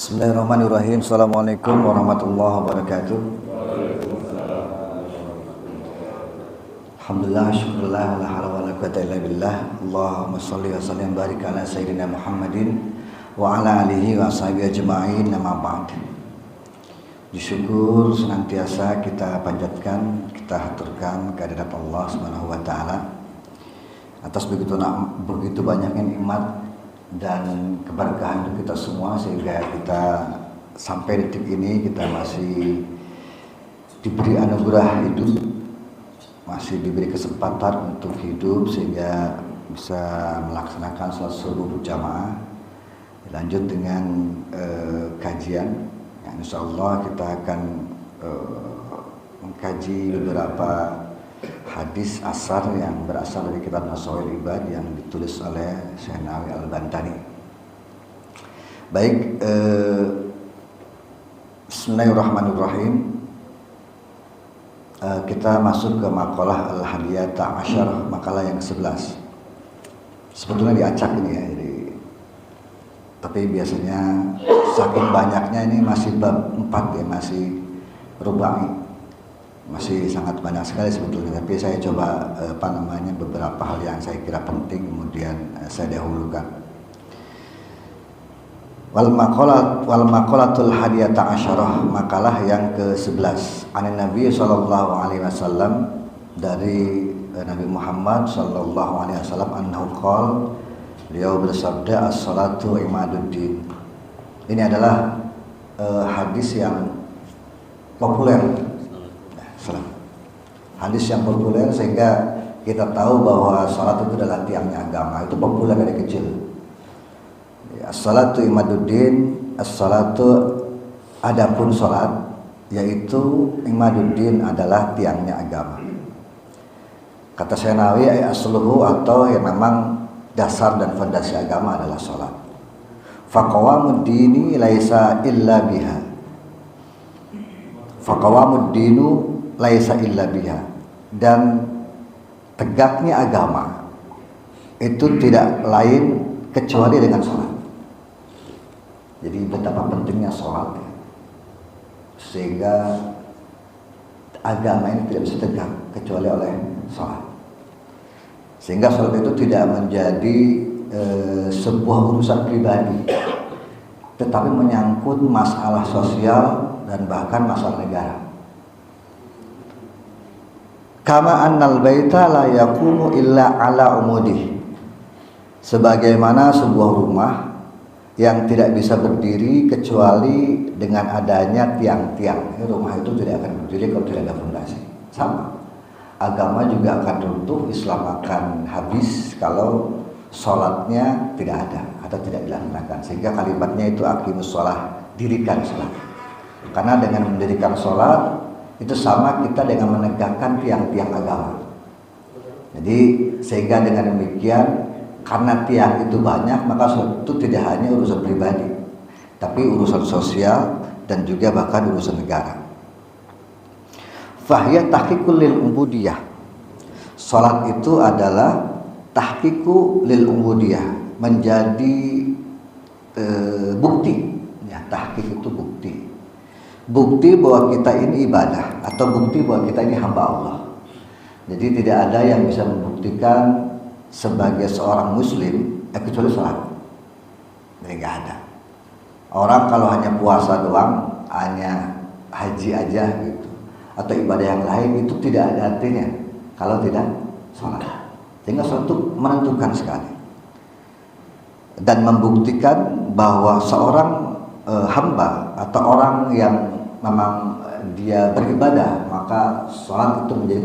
Bismillahirrahmanirrahim. Assalamualaikum warahmatullahi wabarakatuh. Alhamdulillah, syukurullah, wala hawla wala quwwata illa billah. Allahumma shalli wa sallim barik ala sayyidina Muhammadin wa ala alihi wa sahbihi ajma'in. Amma ba'd. Syukur senantiasa kita panjatkan, kita haturkan kehadirat Allah Subhanahu wa taala atas begitu banyaknya nikmat dan keberkahan untuk kita semua, sehingga kita sampai detik ini kita masih diberi anugerah hidup, masih diberi kesempatan untuk hidup sehingga bisa melaksanakan sholat subuh berjamaah. Lanjut dengan kajian. Insya Allah kita akan mengkaji beberapa hadis asar yang berasal dari kitab Nashawil Ibad yang ditulis oleh Syekh Nawawi Al-Bantani. Baik, Bismillahirrahmanirrahim. Kita masuk ke makalah Al-Hadiyata Asyarah, makalah yang ke-11. Sebetulnya diacak ini ya, tapi biasanya saking banyaknya ini masih bab 4 ya, masih rubai, masih sangat banyak sekali sebetulnya. Tapi saya coba beberapa hal yang saya kira penting kemudian saya dahulukan. Wal maqalatul hadiyata asyarah, makalah yang ke-11. An Nabi sallallahu alaihi wasallam, dari Nabi Muhammad sallallahu alaihi wasallam, annahu qala, beliau bersabda, as-salatu imaduddin. Ini adalah hadis yang populer. Hadis yang populer sehingga kita tahu bahwa salat itu adalah tiangnya agama. Itu populer dari kecil. As-salatu imaduddin, as-salatu adapun salat, yaitu imaduddin adalah tiangnya agama. Kata Syekh Nawawi, asluhu, atau yang memang dasar dan fondasi agama adalah salat. Faqawamud dini laisa illa biha. Faqawamud dinu laisa illa biha. Dan tegaknya agama itu tidak lain kecuali dengan salat. Jadi betapa pentingnya salat ya. Sehingga agama ini tidak bisa tegak kecuali oleh salat. Sehingga salat itu tidak menjadi sebuah urusan pribadi, tetapi menyangkut masalah sosial dan bahkan masalah negara. Kama annal baita la yaqumu illa ala umudih. Sebagaimana sebuah rumah yang tidak bisa berdiri kecuali dengan adanya tiang-tiang. Rumah itu tidak akan berdiri kalau tidak ada fondasi. Sama. Agama juga akan runtuh, Islam akan habis kalau sholatnya tidak ada atau tidak dilaksanakan. Sehingga kalimatnya itu aqimus sholah, dirikan sholat. Karena dengan mendirikan sholat itu sama kita dengan menegakkan tiang-tiang agama. Jadi sehingga dengan demikian, karena tiang itu banyak, maka sholat itu tidak hanya urusan pribadi, tapi urusan sosial dan juga bahkan urusan negara. Fahiyah tahqiqul lil ubudiyah. Sholat itu adalah tahqiqu lil ubudiyah, menjadi bukti. Ya, tahqiq itu bukti. Bukti bahwa kita ini ibadah, atau bukti bahwa kita ini hamba Allah. Jadi tidak ada yang bisa membuktikan sebagai seorang muslim kecuali sholat. Jadi nggak ada. Orang kalau hanya puasa doang, hanya haji aja gitu, atau ibadah yang lain, itu tidak ada artinya kalau tidak sholat. Sehingga sholat itu menentukan sekali dan membuktikan bahwa seorang hamba atau orang yang memang dia beribadah, maka sholat itu menjadi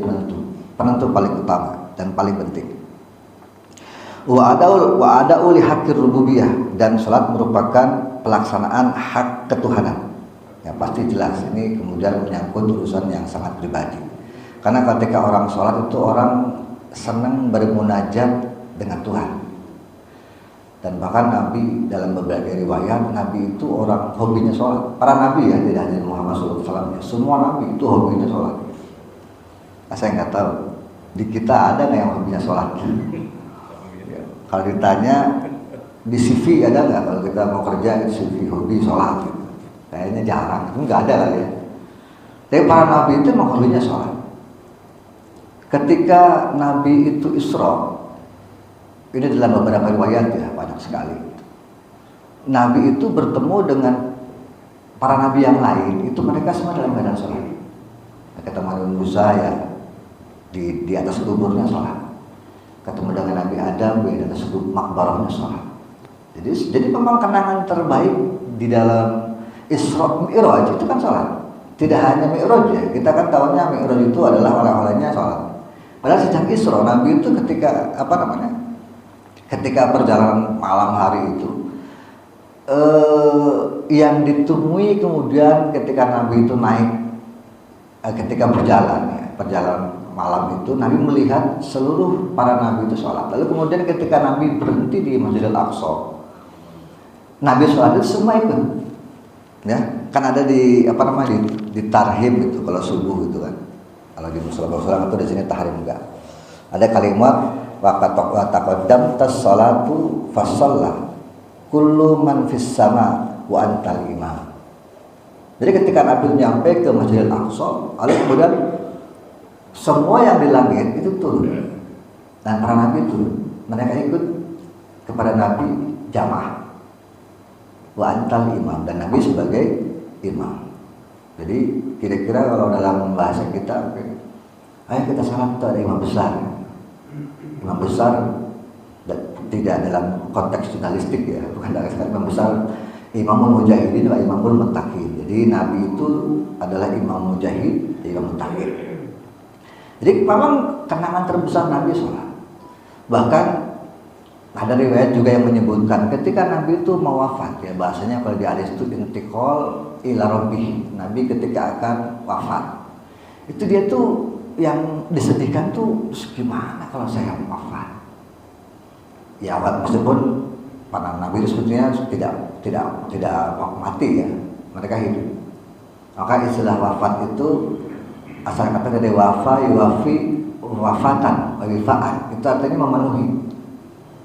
penentu paling utama dan paling penting. Wa ada'u li haqqir rububiyah, dan sholat merupakan pelaksanaan hak ketuhanan. Ya pasti jelas ini kemudian menyangkut urusan yang sangat pribadi. Karena ketika orang sholat itu orang senang bermunajat dengan Tuhan. Dan bahkan Nabi dalam berbagai riwayat, Nabi itu orang hobinya sholat. Para Nabi ya, tidak hanya Muhammad SAW ya, semua Nabi itu hobinya sholat. Nah, saya nggak tahu di kita ada nggak yang hobinya sholat. Ya, kalau ditanya di CV ada nggak kalau kita mau kerja di CV hobi sholat gitu? Kayaknya jarang, itu nggak ada kali ya. Tapi para nabi itu memang hobinya sholat. Ketika Nabi itu Isra, ini dalam beberapa riwayat ya, banyak sekali. Nabi itu bertemu dengan para nabi yang lain, itu mereka semua dalam keadaan sholat. Ketemu Nabi Musa ya di atas kuburnya sholat. Ketemu dengan Nabi Adam di atas makbarahnya sholat. Jadi memang kenangan terbaik di dalam Isra Mi'raj itu kan sholat. Tidak hanya Mi'raj ya, kita kan tahunya Mi'raj itu adalah oleh-olehnya sholat. Padahal sejak Isra Nabi itu ketika ketika perjalanan malam hari itu yang ditemui kemudian ketika Nabi itu naik ketika perjalanan malam itu Nabi melihat seluruh para nabi itu sholat. Lalu kemudian ketika Nabi berhenti di Masjidil Aqsa, Nabi sholat itu semua ikut. Ya, kan ada di di tarhim itu kalau subuh itu kan. Kalau di musola itu di sini tahrim enggak. Ada kalimat wa taqaddam tas-salatu fasalla kullu man fis sama wa antal imam. Jadi ketika Nabi nyampe ke Masjidil Aqsa, lalu kemudian semua yang di langit itu turun dan para nabi turun. Mereka ikut kepada Nabi jamaah. Wa antal imam, dan Nabi sebagai imam. Jadi kira-kira kalau dalam bahasa kita, ayo kita salat itu ada imam besar. Imam besar tidak dalam konteks jurnalistik ya, bukan dalam imam besar. Imamul mujahidin wa imamul muttaqin. Jadi Nabi itu adalah imam mujahid, imam muttaqin. Jadi memang kenangan terbesar Nabi sholat. Bahkan ada riwayat juga yang menyebutkan ketika Nabi itu mau wafat ya, bahasanya kalau di hadis itu intiqal ila rabbih. Nabi ketika akan wafat itu dia tuh yang disedihkan tuh gimana kalau saya wafat. Ya meskipun para nabi itu sebetulnya tidak mati ya, mereka hidup. Maka istilah wafat itu asal kata dari wafa yuwafi wafatan, wifaan itu artinya memenuhi.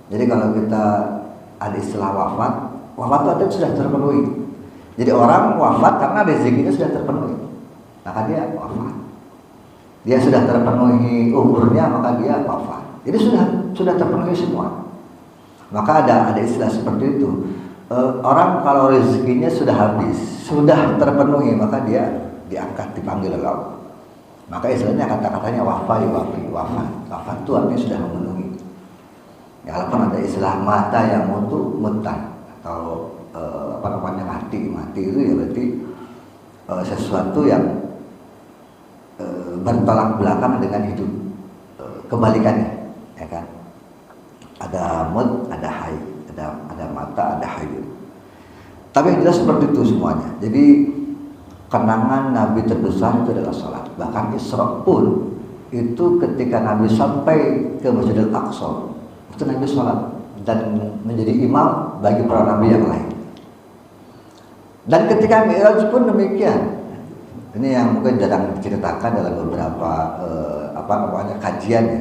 Jadi kalau kita ada istilah wafat itu artinya sudah terpenuhi. Jadi orang wafat karena rezekinya sudah terpenuhi, maka dia wafat. Dia sudah terpenuhi umurnya, maka dia wafat. Jadi sudah terpenuhi semua. Maka ada istilah seperti itu. Orang kalau rezekinya sudah habis, sudah terpenuhi, maka dia diangkat, dipanggil oleh Allah. Maka istilahnya kata-katanya wafat itu artinya sudah memenuhi. Ya, walaupun ada istilah mata yang untuk mutan atau mati itu ya berarti sesuatu yang bertolak belakang dengan hidup, kebalikannya, ya kan? Ada mut, ada hayy, ada mata, ada hayy. Tapi yang jelas seperti itu semuanya. Jadi kenangan Nabi terbesar itu adalah sholat. Bahkan Isra pun itu ketika Nabi sampai ke Masjidil Aqsa, itu Nabi sholat dan menjadi imam bagi para nabi yang lain. Dan ketika Mi'raj pun demikian. Ini yang mungkin jarang diceritakan dalam beberapa kajian ya.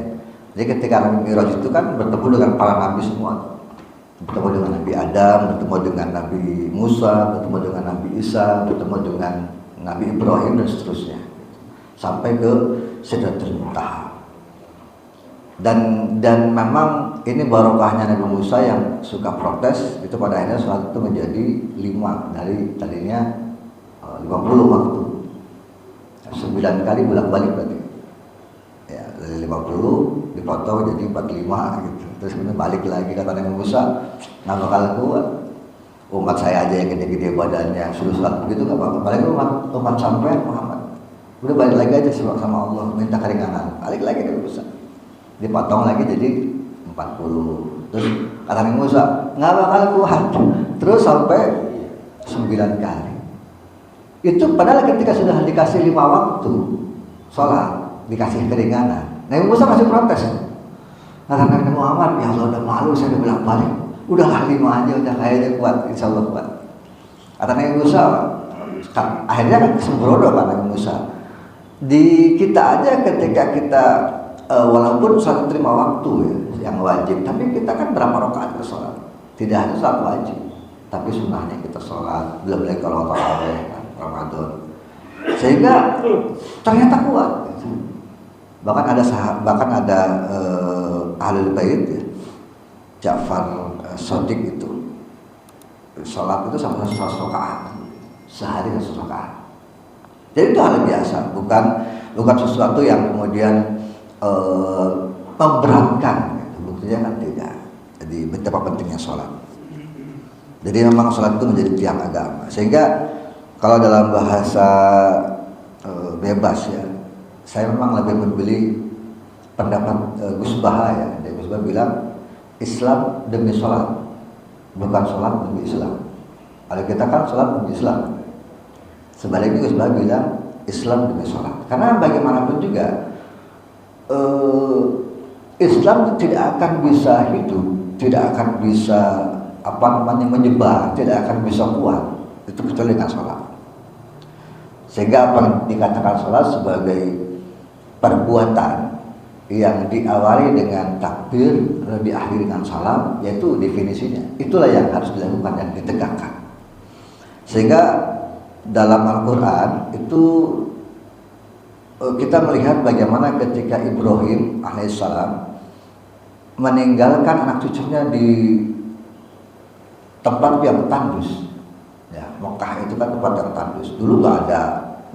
Jadi ketika Mi'raj itu kan bertemu dengan para nabi semua. Bertemu dengan Nabi Adam, bertemu dengan Nabi Musa, bertemu dengan Nabi Isa, bertemu dengan Nabi Ibrahim dan seterusnya. Sampai ke Sidratul Muntaha. Dan memang ini barokahnya Nabi Musa yang suka protes, itu pada akhirnya sholat itu menjadi 5 dari tadinya 50 waktu. 9 kali bolak-balik berarti. Ya, dari 50 dipotong jadi 45 gitu. Terus kemudian balik lagi kata Nabi Musa, nggak bakal kuat. Umat saya aja yang gede-gede badannya suruh sholat begitu nggak apa-apa. Balik umat sampai Muhammad. Udah balik lagi aja sama Allah, minta keringanan. Balik lagi Nabi Musa. Dipotong lagi jadi 40. Terus kata Nabi Musa, nggak bakal kuat. Terus sampai 9 kali. Itu padahal ketika sudah dikasih 5 waktu sholat, dikasih keringanan, Nabi Musa masih protes. Kata Nabi Muhammad, ya Allah udah malu saya udah bilang balik. Udahlah 5 aja, udah kayaknya kuat, insya Allah kuat. Kata Nabi Musa, akhirnya kan sembrono Pak Nabi Musa. Di kita aja ketika kita walaupun sholat 5 waktu ya, yang wajib, tapi kita kan berapa rakaat ke sholat? 3 Tidak hanya salat wajib, tapi sunnahnya kita sholat, belum lagi kalau tarawih kan, Ramadan. Sehingga ternyata kuat. Bahkan ada ahlul bait ya, Ja'far Shadiq itu sholat itu sama 100 rakaat, sehari 100 rakaat. Jadi itu hal biasa, bukan sesuatu yang kemudian memberatkan. Buktinya kan tidak. Jadi betapa pentingnya sholat. Jadi memang sholat itu menjadi tiang agama. Sehingga kalau dalam bahasa bebas ya, saya memang lebih membeli pendapat Gus Baha ya. Gus Baha bilang Islam demi sholat, bukan sholat demi Islam. Kalau kita kan sholat demi Islam. Sebaliknya Gus Baha bilang Islam demi sholat. Karena bagaimanapun juga Islam tidak akan bisa hidup, tidak akan bisa menyebar, tidak akan bisa kuat itu kecuali dengan sholat. Sehingga apa yang dikatakan sholat sebagai perbuatan yang diawali dengan takbir lalu diakhiri dengan salam, yaitu definisinya. Itulah yang harus dilakukan dan ditegakkan. Sehingga dalam Al-Quran itu kita melihat bagaimana ketika Ibrahim alaihissalam meninggalkan anak cucunya di tempat yang tandus. Ya, Mekah itu kan tempat yang tandus. Dulu nggak ada.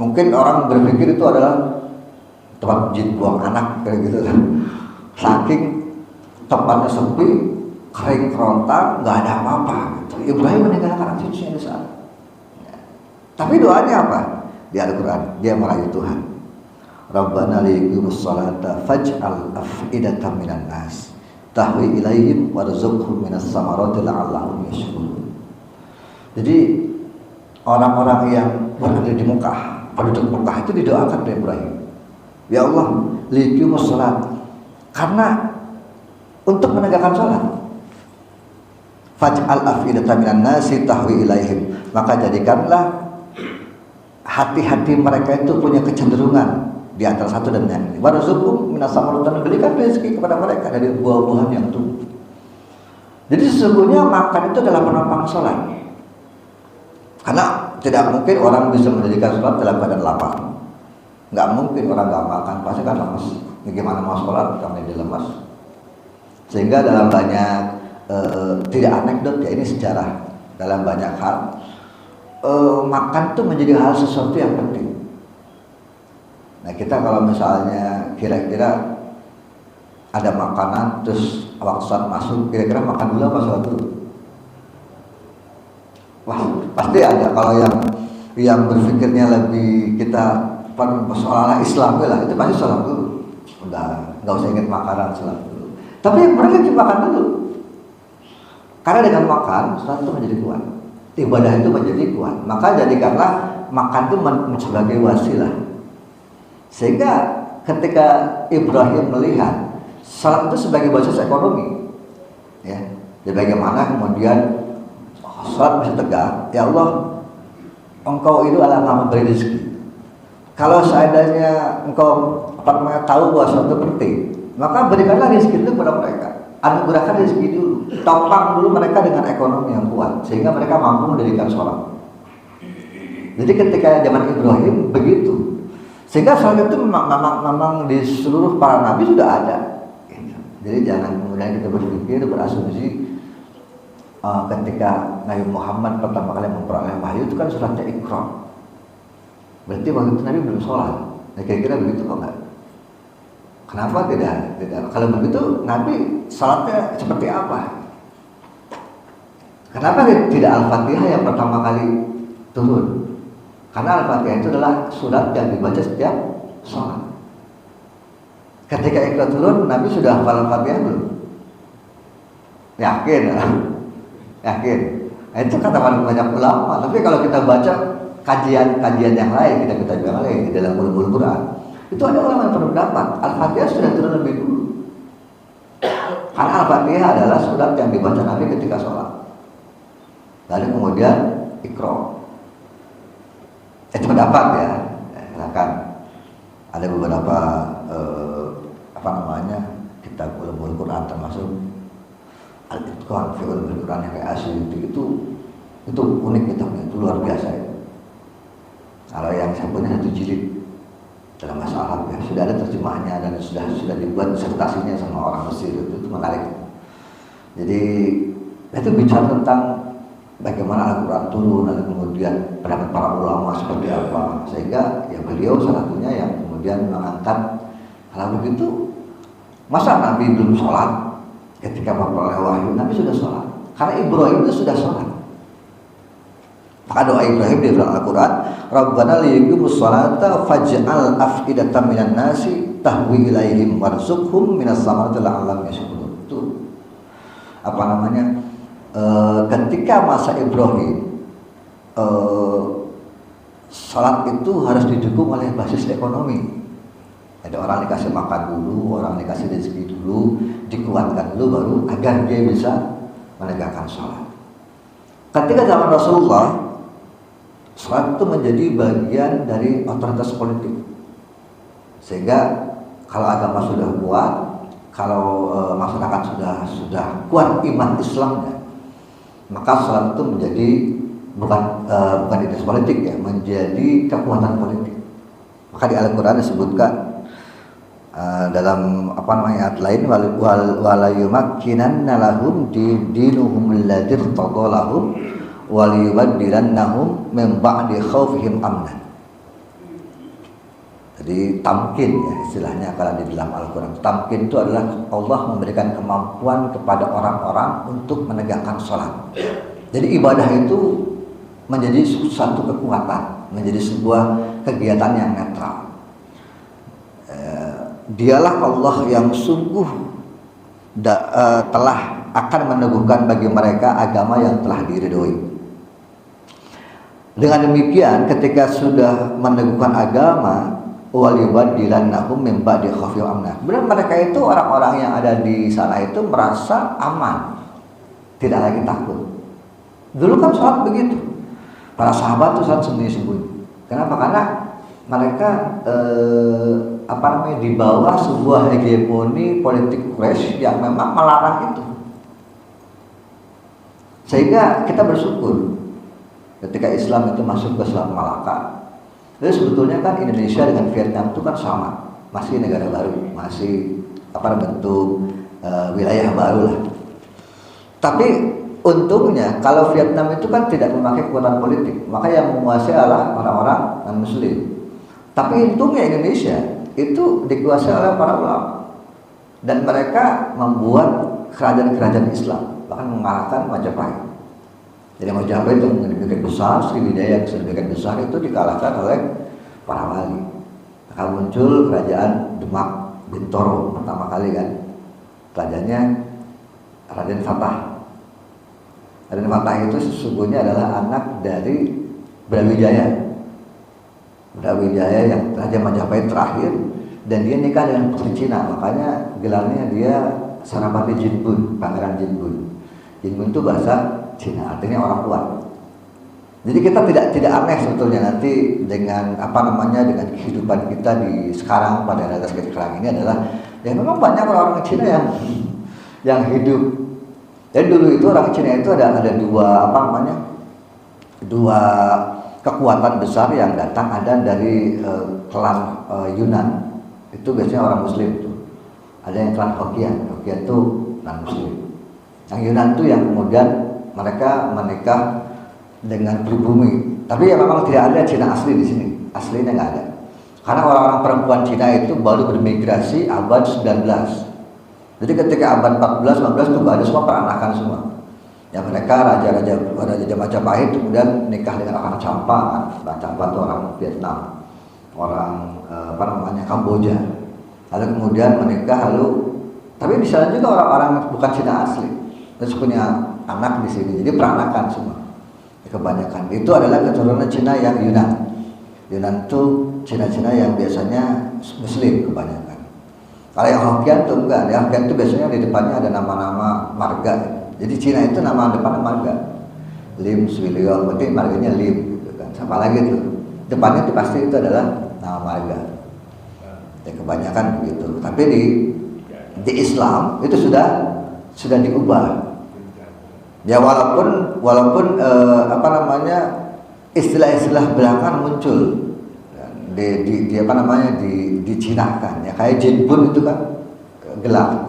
Mungkin orang berpikir itu adalah tempat jin buang anak kayak gitu kan. Saking tempatnya sepi, kering kerontang, nggak ada apa-apa. Gitu. Ibrahim meninggalkan anak cucunya di sana. Ya. Tapi doanya apa? Di Al-Quran dia merayu Tuhan. Rabbana liqimus salata faj'al af'idatan minan nas tahwi ilaihim warzuqhum minas samarati la'allahum yashkurun. Jadi orang-orang yang berada di Mekah, penduduk Mekah itu didoakan oleh Ibrahim. Ya Allah, liqimus salat. Karena untuk menegakkan salat. Faj'al af'idatan minan nasi tahwi ilaihim. Maka jadikanlah hati-hati mereka itu punya kecenderungan di antara satu dan yang lain. Warzuqhum minas samarati, dan berikan rezeki kepada mereka dari buah-buahan yang tumbuh. Jadi sesungguhnya makan itu adalah penopang sholat. Karena tidak mungkin orang bisa mendirikan sholat dalam keadaan lapar. Nggak mungkin orang nggak makan, pasti kan lemas. Gimana mau sholat karena dia lemas. Sehingga dalam banyak tidak anekdot ya, ini sejarah, dalam banyak hal makan itu menjadi hal sesuatu yang penting. Nah kita kalau misalnya kira-kira ada makanan terus waktu saat masuk kira-kira makan dulu apa sholat dulu? Wah pasti ada. Kalau yang berpikirnya lebih kita persoalan Islam lah, itu pasti sholat dulu. Udah nggak usah ingat makanan, sholat dulu. Tapi mereka cuma makan dulu. Karena dengan makan sholat itu menjadi kuat, ibadah itu menjadi kuat. Maka jadikanlah makan itu sebagai wasilah. Sehingga ketika Ibrahim melihat salat itu sebagai basis ekonomi, ya, jadi bagaimana kemudian salat bisa tegak. Ya Allah, Engkau itu adalah Maha memberi rezeki. Kalau seandainya Engkau tahu bahwa salat itu penting, maka berikanlah rezeki itu kepada mereka. Anugerahkan rezeki dulu, topang dulu mereka dengan ekonomi yang kuat, sehingga mereka mampu mendirikan sholat. Jadi ketika zaman Ibrahim begitu. Sehingga sholat itu memang di seluruh para nabi sudah ada. Jadi jangan kemudian kita berpikir, berasumsi ketika Nabi Muhammad pertama kali memperoleh wahyu itu kan sholatnya Iqra. Berarti waktu itu Nabi belum sholat. Nah kira-kira begitu kok enggak? Kenapa tidak? Kalau begitu Nabi sholatnya seperti apa? Kenapa tidak Al-Fatihah yang pertama kali turun? Karena Al-Fatihah itu adalah surat yang dibaca setiap sholat. Ketika Iqra turun, Nabi sudah hafal Al-Fatihah belum? Yakin? Yakin. Nah, itu kata banyak ulama. Tapi kalau kita baca kajian yang lain, kita bilang lain di dalam ulumul Quran, itu ada ulama yang berpendapat Al-Fatihah sudah turun lebih dulu. Karena Al-Fatihah adalah surat yang dibaca Nabi ketika sholat. Lalu kemudian Iqra. Itu pendapat ya, silakan. Ada beberapa kitab ulumul Quran termasuk Al-Itqan fi Ulumul Quran yang kayak Asy'ari itu unik kitabnya, itu luar biasa ya. Kalau yang saya punya 1 jilid dalam bahasa Arab ya, sudah ada terjemahannya dan sudah dibuat disertasinya sama orang Mesir, itu menarik. Jadi itu bicara tentang bagaimana Al-Quran turun dan kemudian pendapat para ulama seperti apa, sehingga ya beliau salah satunya yang kemudian mengangkat kalau begitu masa Nabi belum sholat ketika memperoleh wahyu, Nabi sudah sholat karena Ibrahim itu sudah sholat. Maka doa Ibrahim di dalam Al-Quran, Rabbana liyuqimus sholata faj'al af'idatan minan nasi tahwi ilaihim warzuqhum minas samarati la'allahum yashkurun. Itu apa namanya? Ketika masa Ibrahim, sholat itu harus didukung oleh basis ekonomi. Ada orang dikasih makan dulu, orang dikasih rezeki dulu, dikuatkan dulu baru agar dia bisa menegakkan sholat. Ketika zaman Rasulullah, sholat itu menjadi bagian dari otoritas politik, sehingga kalau agama sudah kuat, kalau masyarakat sudah kuat iman Islamnya, maka sholat itu menjadi bukan identitas politik ya, menjadi kekuatan politik. Maka di Al-Quran disebutkan dalam ayat lain, wala yumakkinanna lahum dinuhum alladzi irtadalahum waliyubaddilannahum min ba'di khaufihim amnan. Jadi tamkin ya istilahnya kalau di dalam Al-Quran. Tamkin itu adalah Allah memberikan kemampuan kepada orang-orang untuk menegakkan sholat. Jadi ibadah itu menjadi satu kekuatan, menjadi sebuah kegiatan yang netral. Dialah Allah yang sungguh telah akan meneguhkan bagi mereka agama yang telah diridhoi. Dengan demikian, ketika sudah meneguhkan agama, waliyubaddilannahum min ba'di khaufihim amna. Benar, mereka itu orang-orang yang ada di sana itu merasa aman, tidak lagi takut. Dulu kan sholat begitu, para sahabat itu sholat sembunyi-sembunyi. Kenapa? Karena mereka di bawah sebuah hegemoni politik Quraisy yang memang melarang itu. Sehingga kita bersyukur ketika Islam itu masuk ke Selat Malaka. Jadi sebetulnya kan Indonesia dengan Vietnam itu kan sama, masih negara baru, masih bentuk wilayah baru lah. Tapi untungnya kalau Vietnam itu kan tidak memakai kekuatan politik, maka yang menguasai adalah orang-orang non-Muslim. Tapi untungnya Indonesia itu dikuasai oleh para ulama dan mereka membuat kerajaan-kerajaan Islam, bahkan mengalahkan Majapahit. Jadi Majapahit yang sedemikian besar, Sriwijaya yang sedemikian besar itu dikalahkan oleh para wali. Maka muncul kerajaan Demak Bintoro pertama kali kan. Kerajaannya Raden Fatah. Raden Fatah itu sesungguhnya adalah anak dari Brawijaya. Brawijaya yang Raja Majapahit terakhir, dan dia nikah dengan putri Cina, makanya gelarnya dia Sarapati Jinbun, Pangeran Jinbun. Jinbun itu bahasa Cina, artinya orang kuat. Jadi kita tidak aneh sebetulnya nanti dengan dengan kehidupan kita di sekarang pada era sekarang ini adalah ya memang banyak orang Cina yang hidup. Jadi dulu itu orang Cina itu ada dua kekuatan besar yang datang, ada dari klan Yunan, itu biasanya orang Muslim itu. Ada yang klan Hokkien itu non Muslim. Yang Yunan itu yang kemudian mereka menikah dengan pribumi. Tapi ya memang tidak ada Cina asli di sini, aslinya nggak ada. Karena orang-orang perempuan Cina itu baru bermigrasi abad 19. Jadi ketika abad 14-15 itu nggak ada, semua peranakan semua. Ya mereka raja Majapahit kemudian nikah dengan orang Champa. Champa itu orang Vietnam, orang Kamboja. Lalu kemudian menikah, tapi di sana juga orang-orang bukan Cina asli, terus punya anak di sini. Jadi peranakan semua. Kebanyakan itu adalah keturunan Cina yang Yunan. Yunan itu Cina-Cina yang biasanya Muslim kebanyakan. Kalau yang Hokkien itu enggak. Yang Hokkien itu biasanya di depannya ada nama-nama marga. Jadi Cina itu nama depannya marga, Lim Swee Leong, berarti marganya Lim, gitu kan. Sama lagi tuh, depannya itu pasti itu adalah nama marga. Ya kebanyakan begitu. Tapi di Islam itu sudah diubah. Ya walaupun apa namanya, istilah-istilah belakangan muncul di apa namanya, di Cina kan ya, kayak Jinbun itu kan gelar.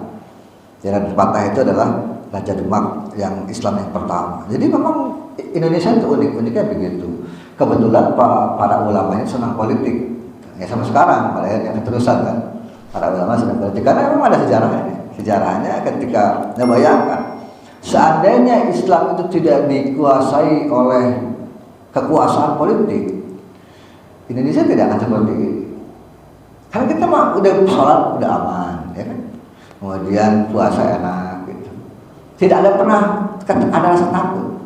Jalan Patah itu adalah Raja Demak yang Islam yang pertama. Jadi memang Indonesia itu uniknya begitu. Kebetulan para ulamanya senang politik. Ya sama sekarang, pada yang keterusan kan. Para ulama senang politik karena memang ada sejarahnya. Sejarahnya ketika bayangkan, seandainya Islam itu tidak dikuasai oleh kekuasaan politik, Indonesia tidak akan seperti ini. Karena kita mah udah sholat udah aman, ya kan? Kemudian puasa enak gitu. Tidak ada pernah ada rasa takut.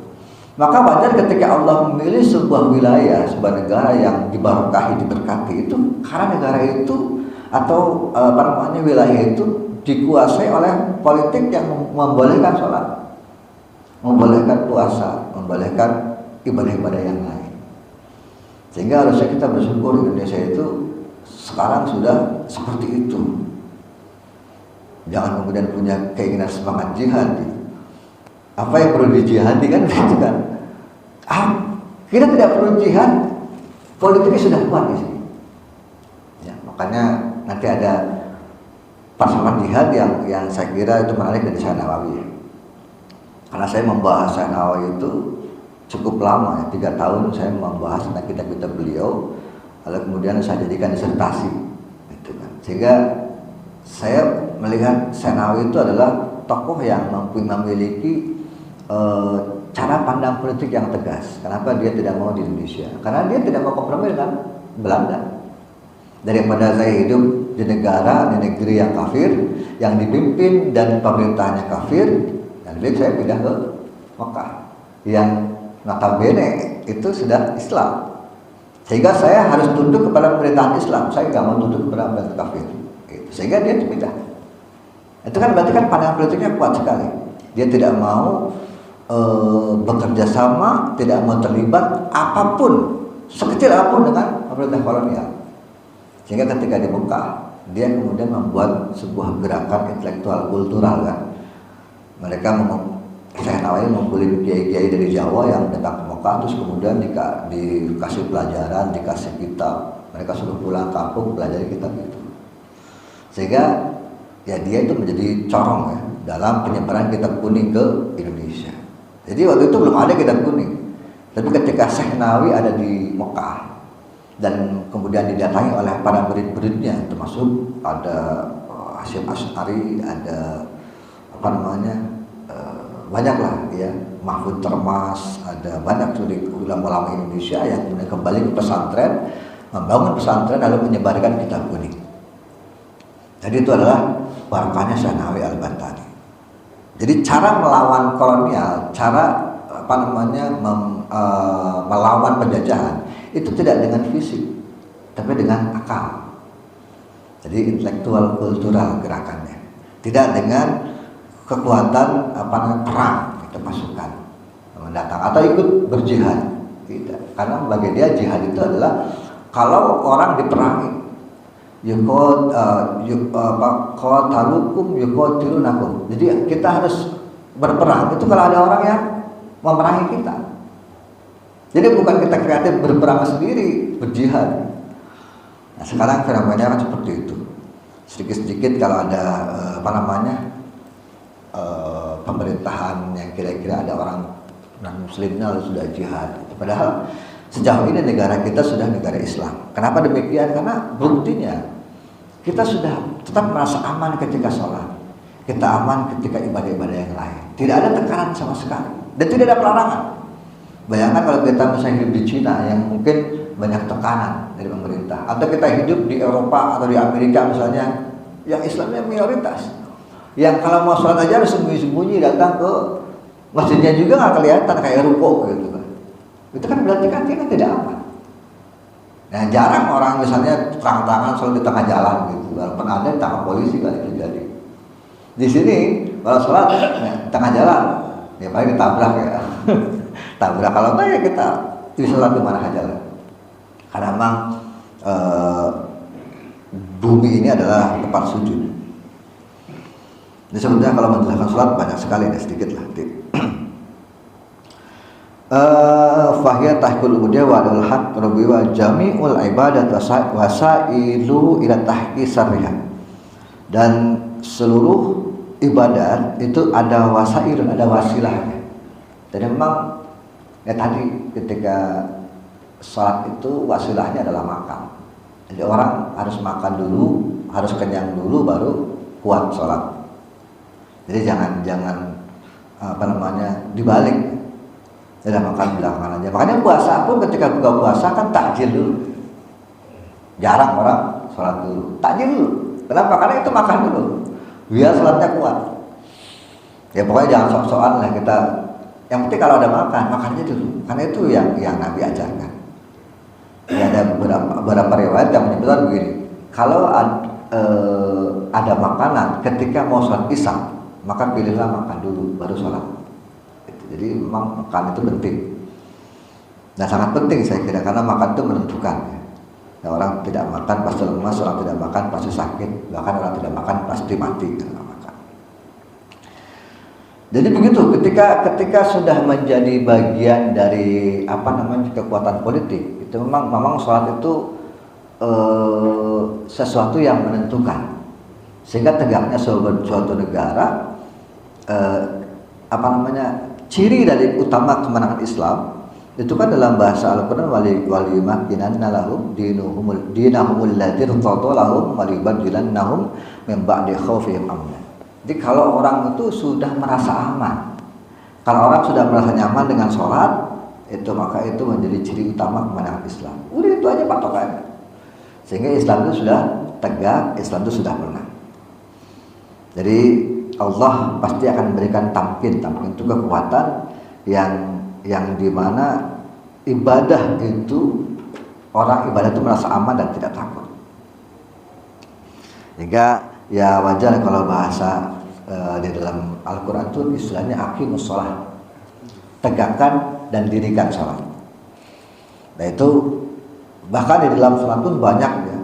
Maka wajar ketika Allah memilih sebuah wilayah, sebuah negara yang diberkahi, diberkati itu karena negara itu atau apa namanya, wilayah itu dikuasai oleh politik yang membolehkan sholat, membolehkan puasa, membolehkan ibadah-ibadah yang lain. Sehingga harusnya kita bersyukur Indonesia itu sekarang sudah seperti itu. Jangan kemudian punya keinginan semangat jihad. Apa yang perlu dijihadi kan gitu kan? Kita tidak perlu jihad, politiknya sudah kuat di sini. Ya, makanya nanti ada pasangan jihad yang saya kira itu menarik dari Syekh Nawawi. Karena saya membahas Syekh Nawawi itu cukup lama ya, 3 tahun saya membahas tentang kitab-kitab beliau, lalu kemudian saya jadikan disertasi, gitu kan. Sehingga saya melihat Syekh Nawawi itu adalah tokoh yang memiliki cara pandang politik yang tegas. Kenapa dia tidak mau di Indonesia? Karena dia tidak mau kompromi dengan Belanda. Daripada saya hidup di negara, di negeri yang kafir, yang dipimpin dan pemerintahnya kafir, dan lebih saya pindah ke Mekah yang notabene itu sudah Islam. Sehingga saya harus tunduk kepada pemerintahan Islam. Saya nggak mau tunduk kepada pemerintahan kafir. Sehingga dia pindah. Itu kan berarti kan pandangan politiknya kuat sekali. Dia tidak mau bekerja sama, tidak mau terlibat apapun, sekecil apapun dengan pemerintah kolonial. Sehingga ketika di Mekah, dia kemudian membuat sebuah gerakan intelektual kultural kan. Mereka Syekh Nawawi mengumpulkan kiai-kiai dari Jawa yang datang ke Mekah, terus kemudian dikasih pelajaran, dikasih kitab. Mereka suruh pulang kampung belajar kitab itu. Sehingga ya dia itu menjadi corong ya dalam penyebaran kitab kuning ke Indonesia. Jadi waktu itu belum ada kitab kuning. Tapi ketika Syekh Nawawi ada di Mekah dan kemudian didatangi oleh para murid-muridnya, termasuk ada Hasyim Asy'ari, ada apa namanya, banyaklah ya, Mahfud Termas, ada banyak ulama-ulama Indonesia yang kemudian kembali ke pesantren, membangun pesantren lalu menyebarkan kitab kuning. Jadi itu adalah barakahnya Syekh Nawawi Al-Bantani. Jadi cara melawan kolonial, cara apa namanya melawan penjajahan itu tidak dengan fisik, tapi dengan akal. Jadi intelektual kultural gerakannya, tidak dengan kekuatan apa namanya perang itu pasukan mendatang atau ikut berjihad, tidak. Karena bagi dia jihad itu adalah kalau orang diperangi, yuqatilunakum. Jadi kita harus berperang itu kalau ada orang yang memerangi kita. Jadi bukan kita kreatif berperang sendiri, berjihad. Nah, sekarang fenomenanya kan seperti itu. Sedikit-sedikit kalau ada apa namanya pemerintahan yang kira-kira ada orang non-muslimnya lalu sudah jihad. Padahal sejauh ini negara kita sudah negara Islam. Kenapa demikian? Karena buktinya kita sudah tetap merasa aman ketika sholat, kita aman ketika ibadah-ibadah yang lain. Tidak ada tekanan sama sekali dan tidak ada pelarangan. Bayangkan kalau kita misalnya hidup di Cina yang mungkin banyak tekanan dari pemerintah, atau kita hidup di Eropa atau di Amerika misalnya yang Islamnya minoritas, yang kalau mau sholat aja harus sembunyi-sembunyi datang ke masjidnya juga nggak kelihatan kayak ruko gitu kan. Itu kan berarti kan dia kan tidak aman. Nah jarang orang misalnya terang-terangan sholat di tengah jalan gitu, walaupun ada di tengah polisi kan itu jadi. Di sini kalau sholat tengah jalan, ya paling ditabrak ya, tabrak. Kalau enggak ya kita di sholat di mana aja lah. Karena memang bumi ini adalah tempat sujud. Jadi sebenarnya kalau menjelaskan sholat banyak sekali, ya sedikit lah. Fahiya tahkul ubudiyah wa al haq rabbi wa jami'ul ibadat wasailu ila tahqi sarriha. Dan seluruh ibadat itu ada wasail, ada wasilahnya. Jadi memang tadi ketika sholat itu wasilahnya adalah makan. Jadi orang harus makan dulu, harus kenyang dulu baru kuat sholat. Jadi jangan dibalik. Tidak makan belakangan aja. Makanya puasa pun ketika buka puasa kan takjil dulu. Jarang orang sholat dulu, takjil dulu. Kenapa? Karena itu makan dulu, biar sholatnya kuat. Ya pokoknya jangan sok-sokan lah kita. Yang penting kalau ada makannya dulu. Karena itu yang Nabi ajarkan. Ya, ada beberapa riwayat yang menyebutkan begini. Kalau ada makanan ketika mau sholat isya, maka pilihlah makan dulu baru sholat. Jadi memang makan itu penting. Nah sangat penting saya kira karena makan itu menentukan. Ya, orang tidak makan pasti lemas, orang tidak makan pasti sakit, bahkan orang tidak makan pasti mati karena makan. Jadi begitu ketika sudah menjadi bagian dari kekuatan politik, itu memang sholat itu sesuatu yang menentukan sehingga tegaknya suatu negara ciri dari utama kemenangan Islam itu kan dalam bahasa Al-Quran waliyumakkinanna lahum dinahumul ladzi irtada lahum waliyubadilannahum min ba'di khaufihim amna. Jadi kalau orang itu sudah merasa aman, kalau orang sudah merasa nyaman dengan sholat, itu maka itu menjadi ciri utama kemenangan Islam. Udah itu aja patokannya. Sehingga Islam itu sudah tegak, Islam itu sudah menang. Jadi Allah pasti akan memberikan tamkin itu kekuatan yang dimana ibadah itu orang ibadah itu merasa aman dan tidak takut. Hingga ya wajar kalau bahasa di dalam Al-Quran itu istilahnya aqimus sholat, tegakkan dan dirikan sholat. Nah itu bahkan di dalam sholat pun banyak ya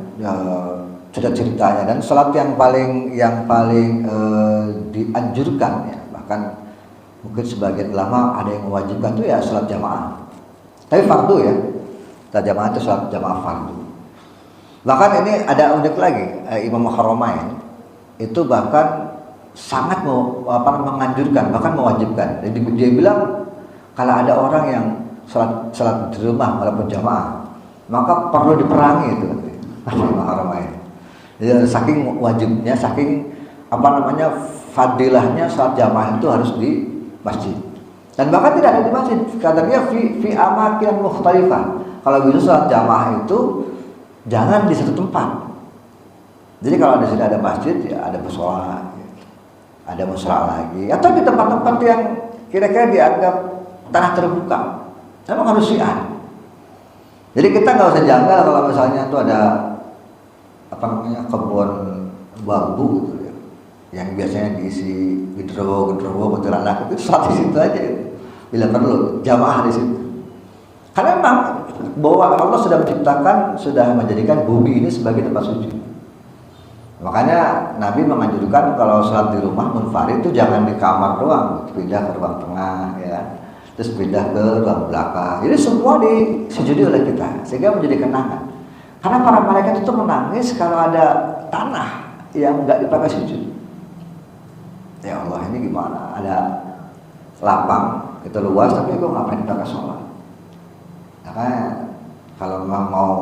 cerita-ceritanya, dan sholat yang paling dianjurkan ya, bahkan mungkin sebagian ulama ada yang mewajibkan itu ya sholat jamaah, tapi fardu ya, sholat jamaah itu sholat jamaah fardu. Bahkan ini ada unik lagi, Imam Haramain itu bahkan sangat menganjurkan, bahkan mewajibkan. Jadi dia bilang kalau ada orang yang sholat di rumah walaupun jamaah, maka perlu diperangi itu, Imam Haramain. Ya, saking wajibnya, saking fadilahnya sholat jamaah itu harus di masjid. Dan bahkan tidak ada di masjid, katanya fi amakin mukhtalifah. Kalau bisa sholat jamaah itu jangan di satu tempat. Jadi kalau di sini ada masjid ya ada mushola, ada mushola lagi, atau di tempat-tempat yang kira-kira dianggap tanah terbuka. Memang harus syiar. Jadi kita nggak usah janggal kalau misalnya itu ada kebun bambu gitu ya, yang biasanya diisi gendrowo betul anak itu sholat di situ aja gitu. Bila perlu jamaah di situ, karena memang bahwa Allah sudah menciptakan, sudah menjadikan bumi ini sebagai tempat suci. Makanya Nabi menganjurkan kalau sholat di rumah munfarid itu jangan di kamar doang, pindah ke ruang tengah ya, terus pindah ke ruang belakang. Jadi semua disujudi oleh kita sehingga menjadi kenangan. Karena para malaikat itu menangis kalau ada tanah yang enggak dipakai sujud. Ya Allah, ini gimana? Ada lapang, itu luas, tapi kok ngapain dipakai sholat? Makanya kalau memang mau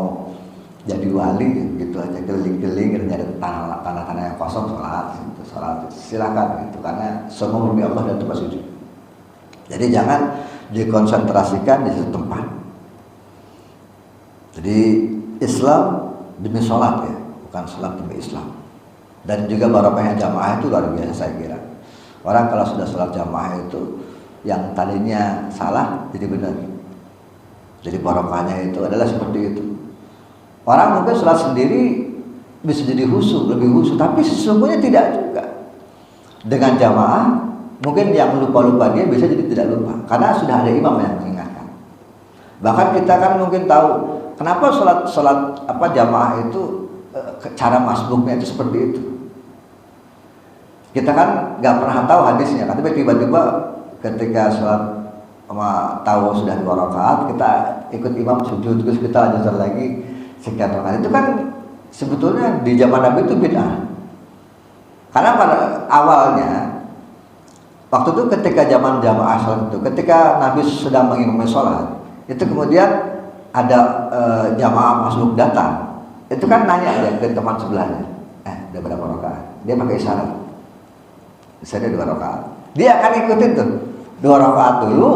jadi wali gitu aja, keliling-keliling nyari tanah-tanah yang kosong sholat silakan gitu, karena semua milik Allah dan tempat sujud. Jadi jangan dikonsentrasikan di satu tempat. Jadi Islam demi sholat ya, bukan sholat demi Islam. Dan juga barokahnya jamaah itu luar biasa saya kira. Orang kalau sudah sholat jamaah itu yang tadinya salah jadi benar. Jadi barokahnya itu adalah seperti itu. Orang mungkin sholat sendiri bisa jadi khusyuk, lebih khusyuk, tapi sesungguhnya tidak juga. Dengan jamaah mungkin yang lupa-lupa dia bisa jadi tidak lupa, karena sudah ada imam yang mengingatkan. Bahkan kita kan mungkin tahu kenapa sholat jamaah itu cara masbuknya itu seperti itu. Kita kan nggak pernah tahu hadisnya, tapi tiba-tiba ketika sholat tahu sudah 2 rakaat, kita ikut imam sujud, terus kita lanjutkan lagi sekian rakaat. Itu kan sebetulnya di zaman Nabi itu bid'ah. Karena pada awalnya waktu itu ketika zaman jamaah sholat itu, ketika Nabi sedang mengimami sholat, itu kemudian ada jamaah masuk datang, itu kan nanya aja ke teman sebelahnya, ada berapa rakaat? Dia pakai isyarat, misalnya 2 rakaat, dia akan ikutin tuh 2 rakaat dulu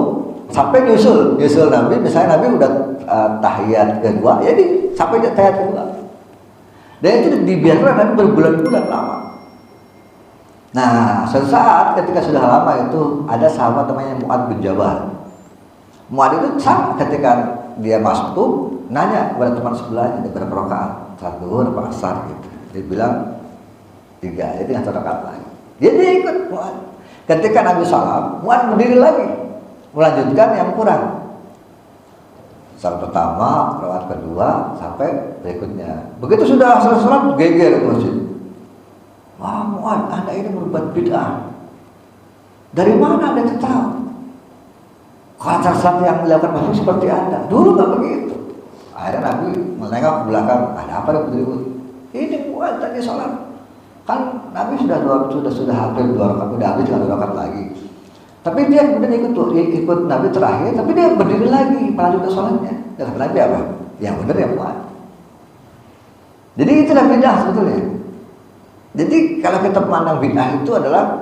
sampai nyusul Nabi. Misalnya Nabi udah tahiyat kedua, jadi sampai tahiyat kedua. Dan itu dibiarkan Nabi berbulan-bulan lama. Nah, suatu saat ketika sudah lama itu ada sahabat namanya Mu'ad bin Jabal. Mu'ad itu sama, ketika dia masuk tuh nanya kepada teman sebelahnya, ada berapa rakaat? 1, berapa asar gitu. Dia bilang 3, jadi 1 rakaat lagi. Dia ikut Mu'ad. Ketika Nabi salam, Mu'ad berdiri lagi, melanjutkan yang kurang. Salat pertama, rakaat kedua, sampai berikutnya. Begitu sudah selesai salat, geger ke masjid. Wah, Mu'ad, Anda ini berbuat bid'ah. Dari mana Anda tahu? Kalau salat yang dilakukan masuk seperti Anda, dulu nggak begitu. Akhirnya Nabi menengok ke belakang, ada apa yang ribut? Ini Mu'ad tadi salat. Kan Nabi sudah hampir 2 rakaat, udah habis 2 rakaat lagi. Tapi dia kemudian ikut Nabi terakhir, tapi dia berdiri lagi melanjutkan sholatnya. Dan kata Nabi apa? Yang benar yang Mu'ad. Jadi itulah bid'ah sebetulnya. Jadi kalau kita memandang bid'ah itu adalah,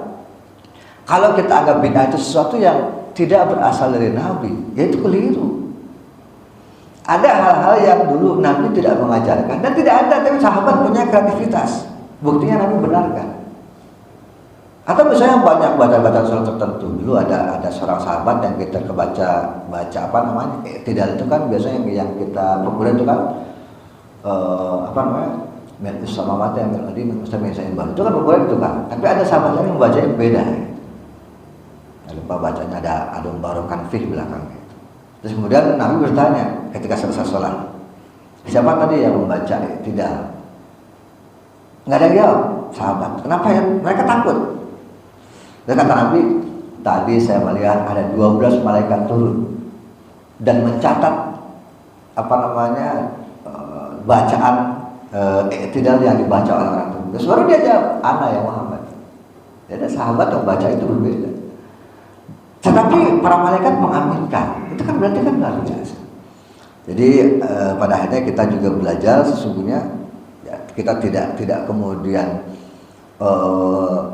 kalau kita anggap bid'ah itu sesuatu yang tidak berasal dari Nabi, yaitu keliru. Ada hal-hal yang dulu Nabi tidak mengajarkan dan tidak ada, tapi sahabat punya kreativitas. Buktinya Nabi benarkan. Atau misalnya banyak baca-baca surat tertentu. Dulu ada seorang sahabat yang kita baca apa namanya? Tidak, itu kan biasanya yang kita populer itu kan apa namanya? Menus sama mata yang tadi misalnya baru. Itu kan populer itu kan. Tapi ada sahabat lain yang membacanya beda. Lupa bacanya, ada barokan fih belakangnya. Terus kemudian Nabi bertanya ketika selesai sholat, siapa tadi yang membaca tidak? Nggak ada yang jawab. Sahabat, kenapa ya? Mereka takut. Dan kata Nabi, tadi saya melihat ada 12 malaikat turun dan mencatat apa namanya bacaan tidak yang dibaca oleh orang itu. Terus baru dia jawab, ana ya Muhammad. Jadi sahabat yang baca itu berbeda. Tetapi para malaikat mengaminkan. Itu kan berarti kan luar biasa. Jadi pada akhirnya kita juga belajar sesungguhnya ya, kita tidak kemudian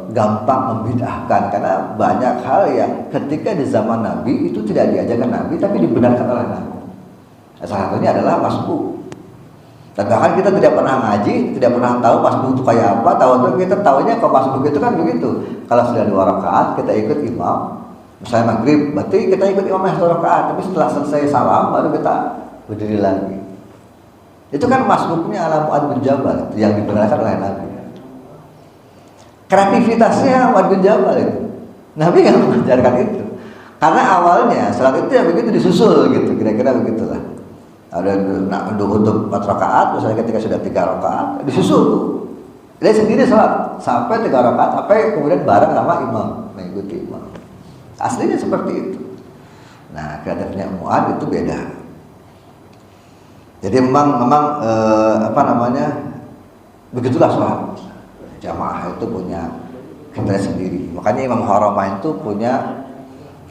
gampang membid'ahkan, karena banyak hal yang ketika di zaman Nabi itu tidak diajarkan Nabi tapi dibenarkan oleh Nabi. Salah satunya adalah masbuk. Dan bahkan kita tidak pernah ngaji, tidak pernah tahu masbuk itu kayak apa. Tahu itu kita tahunya kalau masbuk itu kan begitu. Kalau sudah 2 rakaat kita ikut imam, misalnya maghrib, berarti kita ikut imam yang 1 rakaat. Tapi setelah selesai salam baru kita berdiri lagi. Itu kan masbuknya ala Mu'ad bin Jabal yang dibenarkan oleh Nabi. Kreativitasnya Mu'ad bin Jabal itu. Nabi nggak mengajarkan itu. Karena awalnya salat itu ya begitu disusul gitu, kira-kira begitulah. Ada untuk 4 rakaat, misalnya ketika sudah 3 rakaat disusul tuh. Dia sendiri salat sampai 3 rakaat, sampai kemudian bareng sama imam, mengikuti imam. Aslinya seperti itu. Nah, kreatifnya Mu'ad itu beda. Jadi memang apa namanya? Begitulah sholat. Jamaah itu punya kriteria sendiri. Makanya Imam Haramain itu punya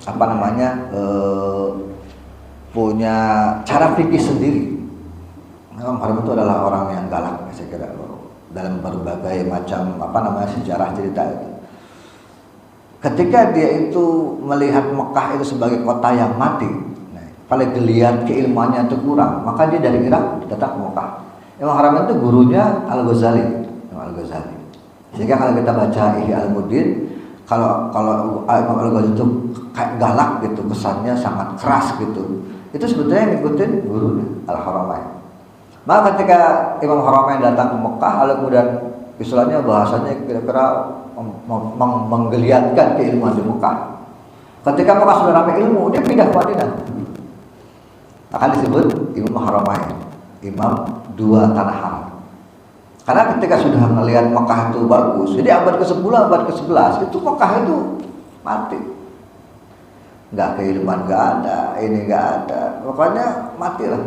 apa namanya? Punya cara fikih sendiri. Imam Haramain itu adalah orang yang galak, saya kira, dalam berbagai macam apa namanya sejarah cerita itu. Ketika dia itu melihat Mekah itu sebagai kota yang mati, paling dilihat keilmuannya itu kurang, maka dia dari Irak datang ke Mekah. Imam Haramain itu gurunya Al-Ghazali. Sehingga kalau kita baca Ihya Al-Muddin, kalau Imam Al-Ghazali itu kayak galak gitu, kesannya sangat keras gitu. Itu sebetulnya ngikutin gurunya Al-Haramain. Maka ketika Imam Haramain datang ke Mekah, lalu kemudian istilahnya bahasanya kira-kira menggeliatkan keilmuan di Mekah. Ketika Mekah sudah ramai ilmu, dia pindah ke Madinah. Akan disebut Imam Haramain, Imam 2 Tanah Haram. Karena ketika sudah melihat Mekah itu bagus, jadi abad ke-10, abad ke-11 itu Mekah itu mati. nggak kehidupan nggak ada, ini nggak ada, pokoknya matilah.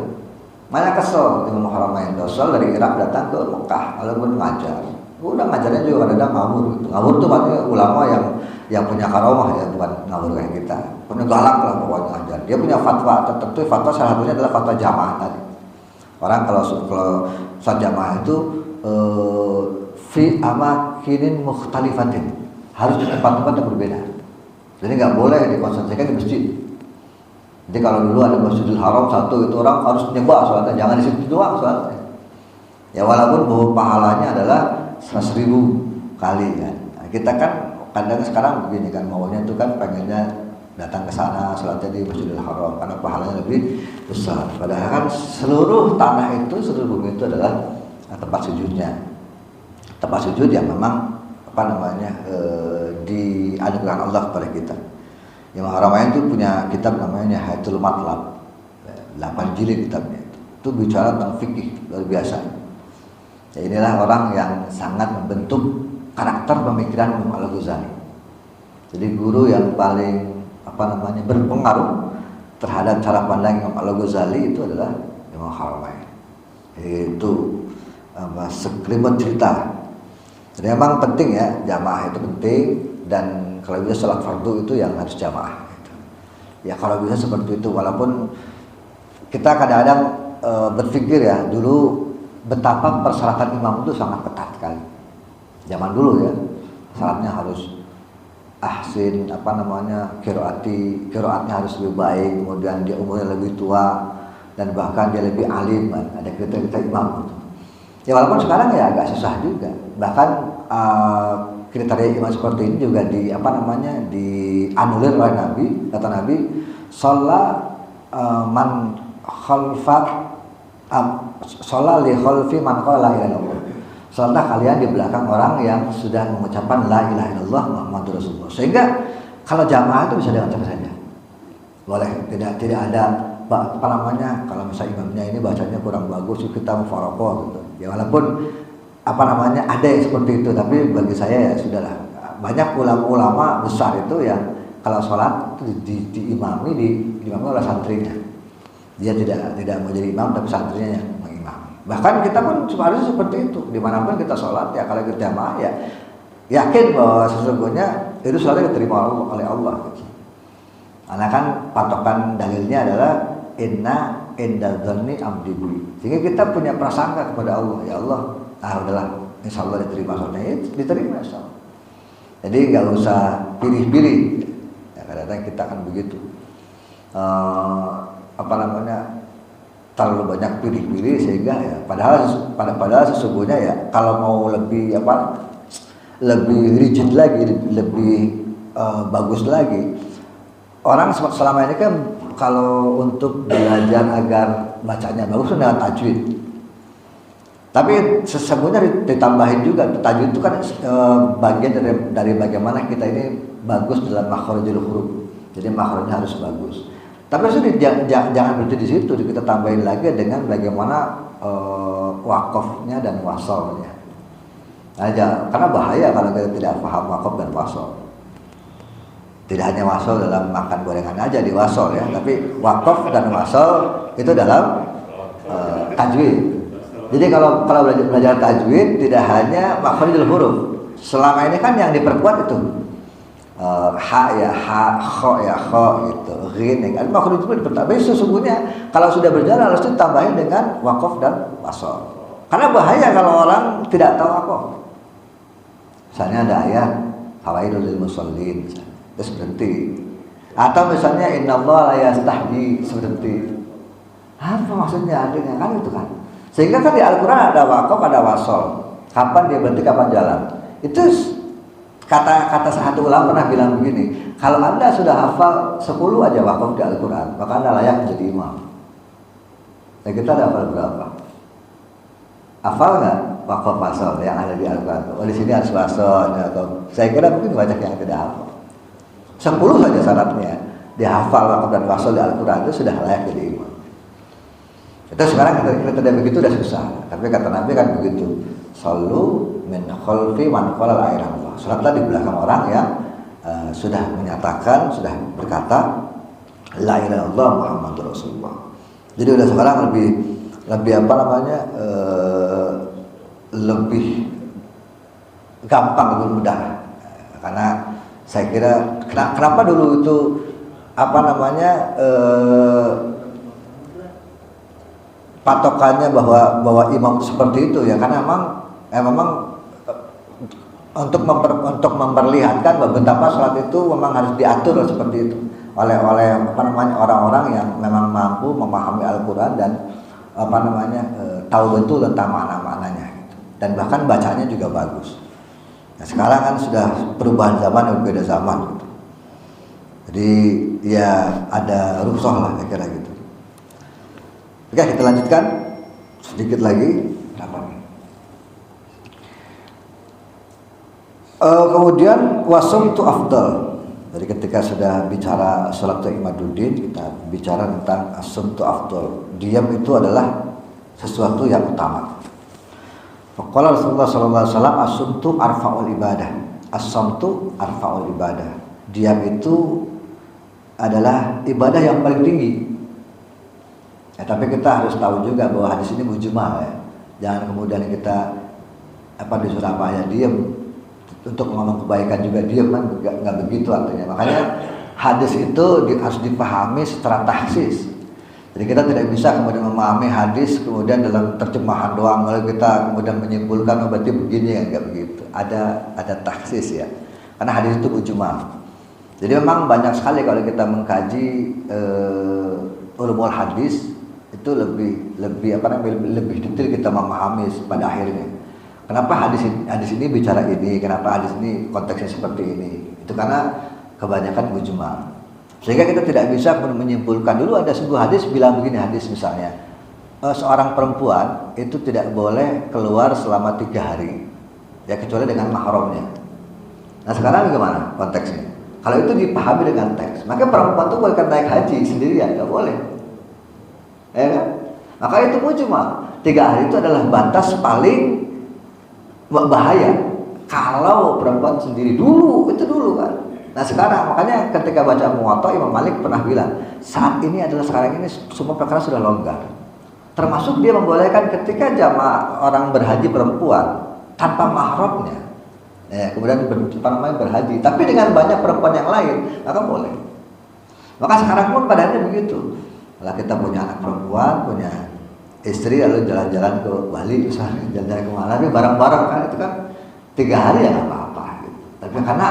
Mana kesel Imam Haramain Dosal dari Irak datang ke Mekah, lalu ngajar. Udah ngajarnya juga kadang ngawur gitu. Ngawur tuh maksudnya ulama yang punya karomah ya, bukan ngawur kayak kita. Punya galak lah pokoknya ngajar. Dia punya fatwa tertentu, fatwa salah satunya adalah fatwa jamaah tadi. Orang kalau sholat jamaah itu fi amakinin mukhtalifatin, harus di tempat-tempat yang berbeda. Jadi nggak boleh dikonsentrasikan di masjid. Jadi kalau dulu ada Masjidil Haram satu, itu orang harus nyebar sholatnya, jangan di situ doang sholatnya. Ya walaupun bahwa pahalanya adalah 100.000 kali kan. Nah, kita kan kadang sekarang begini kan, maunya itu kan pengennya datang ke sana sholatnya di Masjidil Haram karena pahalanya lebih besar. Padahal kan seluruh tanah itu, seluruh bumi itu adalah tempat sujudnya. Tempat sujud yang memang dianugerahkan Allah kepada kita. Imam Haramain itu punya kitab namanya Nihayatul Matlab, 8 jilid kitabnya itu bicara tentang fikih luar biasa. Ya, inilah orang yang sangat membentuk karakter pemikiran Imam Al-Ghazali. Jadi guru yang paling berpengaruh terhadap cara pandang Imam Al-Ghazali itu adalah Imam Haramain. Itu sekelibet cerita. Jadi memang penting ya, jamaah itu penting, dan kalau bisa sholat fardu itu yang harus jamaah gitu. Ya kalau bisa seperti itu, walaupun kita kadang-kadang berpikir ya, dulu betapa persyaratan imam itu sangat ketat sekali. Zaman dulu ya, syaratnya harus ahsin, qiraatnya harus lebih baik, kemudian dia umurnya lebih tua, dan bahkan dia lebih alim kan. Ada kriteria imam gitu. Ya walaupun sekarang ya agak susah juga. Bahkan kriteria imam seperti ini juga dianulir oleh Nabi. Kata Nabi, "Shalla man khalfa shalla li khalfi man qala la ilaha illallah." Salatlah kalian di belakang orang yang sudah mengucapkan la ilaha illallah Muhammadur Rasulullah. Sehingga kalau jamaah itu bisa dengan siapa saja. Boleh, tidak ada kalau misalnya imamnya ini bacanya kurang bagus, kita mufaraqah gitu. Ya walaupun ada yang seperti itu, tapi bagi saya ya sudahlah. Banyak ulama besar itu yang kalau sholat itu diimami oleh santrinya. Dia tidak mau jadi imam, tapi santrinya yang mengimami. Bahkan kita pun harusnya seperti itu. Dimanapun kita sholat ya, kalau kita jamaah ya yakin bahwa sesungguhnya itu sholatnya diterima oleh Allah. Gitu. Karena kan patokan dalilnya adalah inna indadzanni abdi bi. Sehingga kita punya prasangka kepada Allah, ya Allah, udahlah, insyaallah diterima sholatnya, diterima insyaallah. Jadi nggak usah pilih-pilih. Ya, kadang-kadang kita akan begitu. Terlalu banyak pilih-pilih sehingga ya padahal sesungguhnya ya kalau mau lebih rigid lagi, lebih bagus lagi. Orang selama ini kan kalau untuk belajar agar bacanya bagus dengan tajwid. Tapi sesungguhnya ditambahin juga, tajwid itu kan bagian dari bagaimana kita ini bagus dalam makhrijul huruf. Jadi makhrajnya harus bagus. Tapi jangan berhenti di situ, kita tambahin lagi dengan bagaimana wakofnya dan wasolnya. Karena bahaya kalau kita tidak paham wakof dan wasol. Tidak hanya wasol dalam makan gorengan aja di wasol ya, tapi wakof dan wasol itu dalam tajwid. Jadi kalau belajar tajwid tidak hanya makhrijul huruf. Selama ini kan yang diperkuat itu ha ya ha, kho ya kho gitu, ghin ya kan, makhrij itu diperkuat. Tapi sesungguhnya kalau sudah berjalan harus ditambahin dengan wakof dan wasol. Karena bahaya kalau orang tidak tahu wakof. Misalnya ada ayat fawaidul lil musallin, terus berhenti. Atau misalnya innallaha la yastahyi, berhenti. Apa maksudnya adanya kan itu kan? Sehingga kan di Al-Quran ada wakof, ada wasol. Kapan dia berhenti, kapan jalan. Itu kata satu ulama pernah bilang begini, kalau Anda sudah hafal 10 aja wakof di Al-Quran, maka Anda layak menjadi imam. Nah kita ada hafal berapa? Hafal nggak wakof wasol yang ada di Al-Quran? Oh di sini harus wasol. Atau saya kira mungkin banyak yang tidak hafal. 10 saja syaratnya dia hafal wakof dan wasol di Al-Quran, itu sudah layak jadi imam. Itu sekarang kita tidak begitu udah susah. Tapi kata Nabi kan begitu. Sallu min khalfi man qala la ilaha illallah. Salatlah di belakang orang yang sudah menyatakan, sudah berkata la ilaha illallah Muhammadur Rasulullah. Jadi udah sekarang lebih apa namanya, lebih gampang, lebih mudah. Karena saya kira kenapa dulu itu apa namanya, patokannya bahwa imam seperti itu ya, karena memang untuk memperlihatkan bahwa betapa sholat itu memang harus diatur seperti itu oleh apa namanya, orang-orang yang memang mampu memahami Al-Quran dan apa namanya, tahu betul tentang makna-maknanya gitu. Dan bahkan bacanya juga bagus. Nah, sekarang kan sudah perubahan zaman, berbeda zaman gitu. Jadi ya ada rukhsah lah kira-kira gitu. Oke, kita lanjutkan sedikit lagi. Kemudian wasum tu afdal. Jadi ketika sudah bicara salat imaduddin, kita bicara tentang asum tu afdal. Diam itu adalah sesuatu yang utama. Faqala Rasulullah sallallahu alaihi wasallam asumtu arfa'ul ibadah. As-samtu arfa'ul ibadah. Diam itu adalah ibadah yang paling tinggi. Ya, tapi kita harus tahu juga bahwa hadis ini mujmal ya. Jangan kemudian kita disuruh apa ya diam, untuk ngomong kebaikan juga diam, kan nggak begitu artinya. Makanya hadis itu harus dipahami secara taksis. Jadi kita tidak bisa kemudian memahami hadis kemudian dalam terjemahan doang lalu kita kemudian menyimpulkan oh berarti begini, ya nggak begitu. Ada taksis ya. Karena hadis itu mujmal. Jadi memang banyak sekali kalau kita mengkaji ulumul hadis itu lebih detail kita memahami pada akhirnya. Kenapa hadis ini bicara ini? Kenapa hadis ini konteksnya seperti ini? Itu karena kebanyakan mujmal. Sehingga kita tidak bisa menyimpulkan dulu ada sebuah hadis bilang begini, hadis misalnya seorang perempuan itu tidak boleh keluar selama 3 hari ya kecuali dengan mahramnya. Nah sekarang gimana konteksnya? Kalau itu dipahami dengan teks, maka perempuan itu boleh naik haji sendirian, nggak boleh. Ya kan? Maka itu mujmal. 3 hari itu adalah batas paling bahaya kalau perempuan sendiri dulu kan. Nah sekarang makanya ketika baca Muwatta Imam Malik pernah bilang saat ini adalah sekarang ini semua perkara sudah longgar, termasuk dia membolehkan ketika jamaah orang berhaji perempuan tanpa mahramnya ya, kemudian berhaji tapi dengan banyak perempuan yang lain maka boleh. Maka sekarang pun pada akhirnya begitu. Kalau kita punya anak perempuan, punya istri lalu jalan-jalan ke Bali misalnya, jalan-jalan ke mana, tapi bareng-bareng kan itu kan 3 hari ya nggak apa-apa gitu. Tapi karena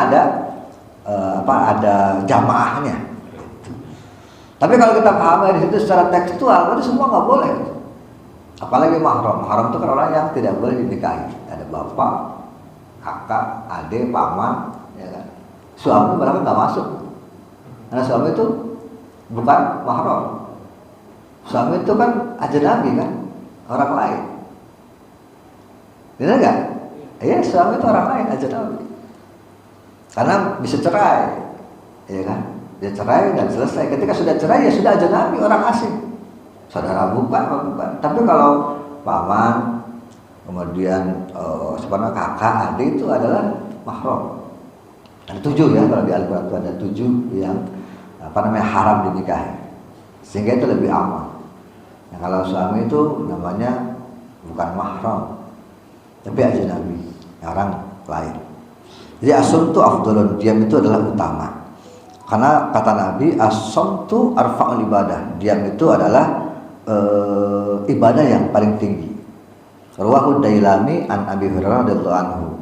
ada jamaahnya gitu. Tapi kalau kita pahami di situ secara tekstual berarti semua nggak boleh gitu. Apalagi mahram itu kan orang yang tidak boleh dinikahi, ada bapak, kakak, adik, paman ya kan. Suami bahkan nggak masuk karena suami itu bukan mahram. Suami itu kan ajnabi kan, orang lain. Benar nggak? Iya, suami itu orang lain, ajnabi. Karena bisa cerai, ya kan? Dia cerai dan selesai. Ketika sudah cerai ya sudah ajnabi, orang asing. Saudara bukan. Tapi kalau paman, kemudian kakak, adik itu adalah mahram. Ada 7 ya, kalau di Al-Quran itu ada 7 yang haram dinikahi. Sehingga itu lebih aman. Nah, kalau suami itu namanya bukan mahram, tapi ajnabi, orang lain. Jadi asum itu afdalun, diam itu adalah utama. Karena kata Nabi asum itu arfa'ul ibadah, diam itu adalah ibadah yang paling tinggi. Rawahu Dailami an Abi Hurairah radhiyallahu anhu.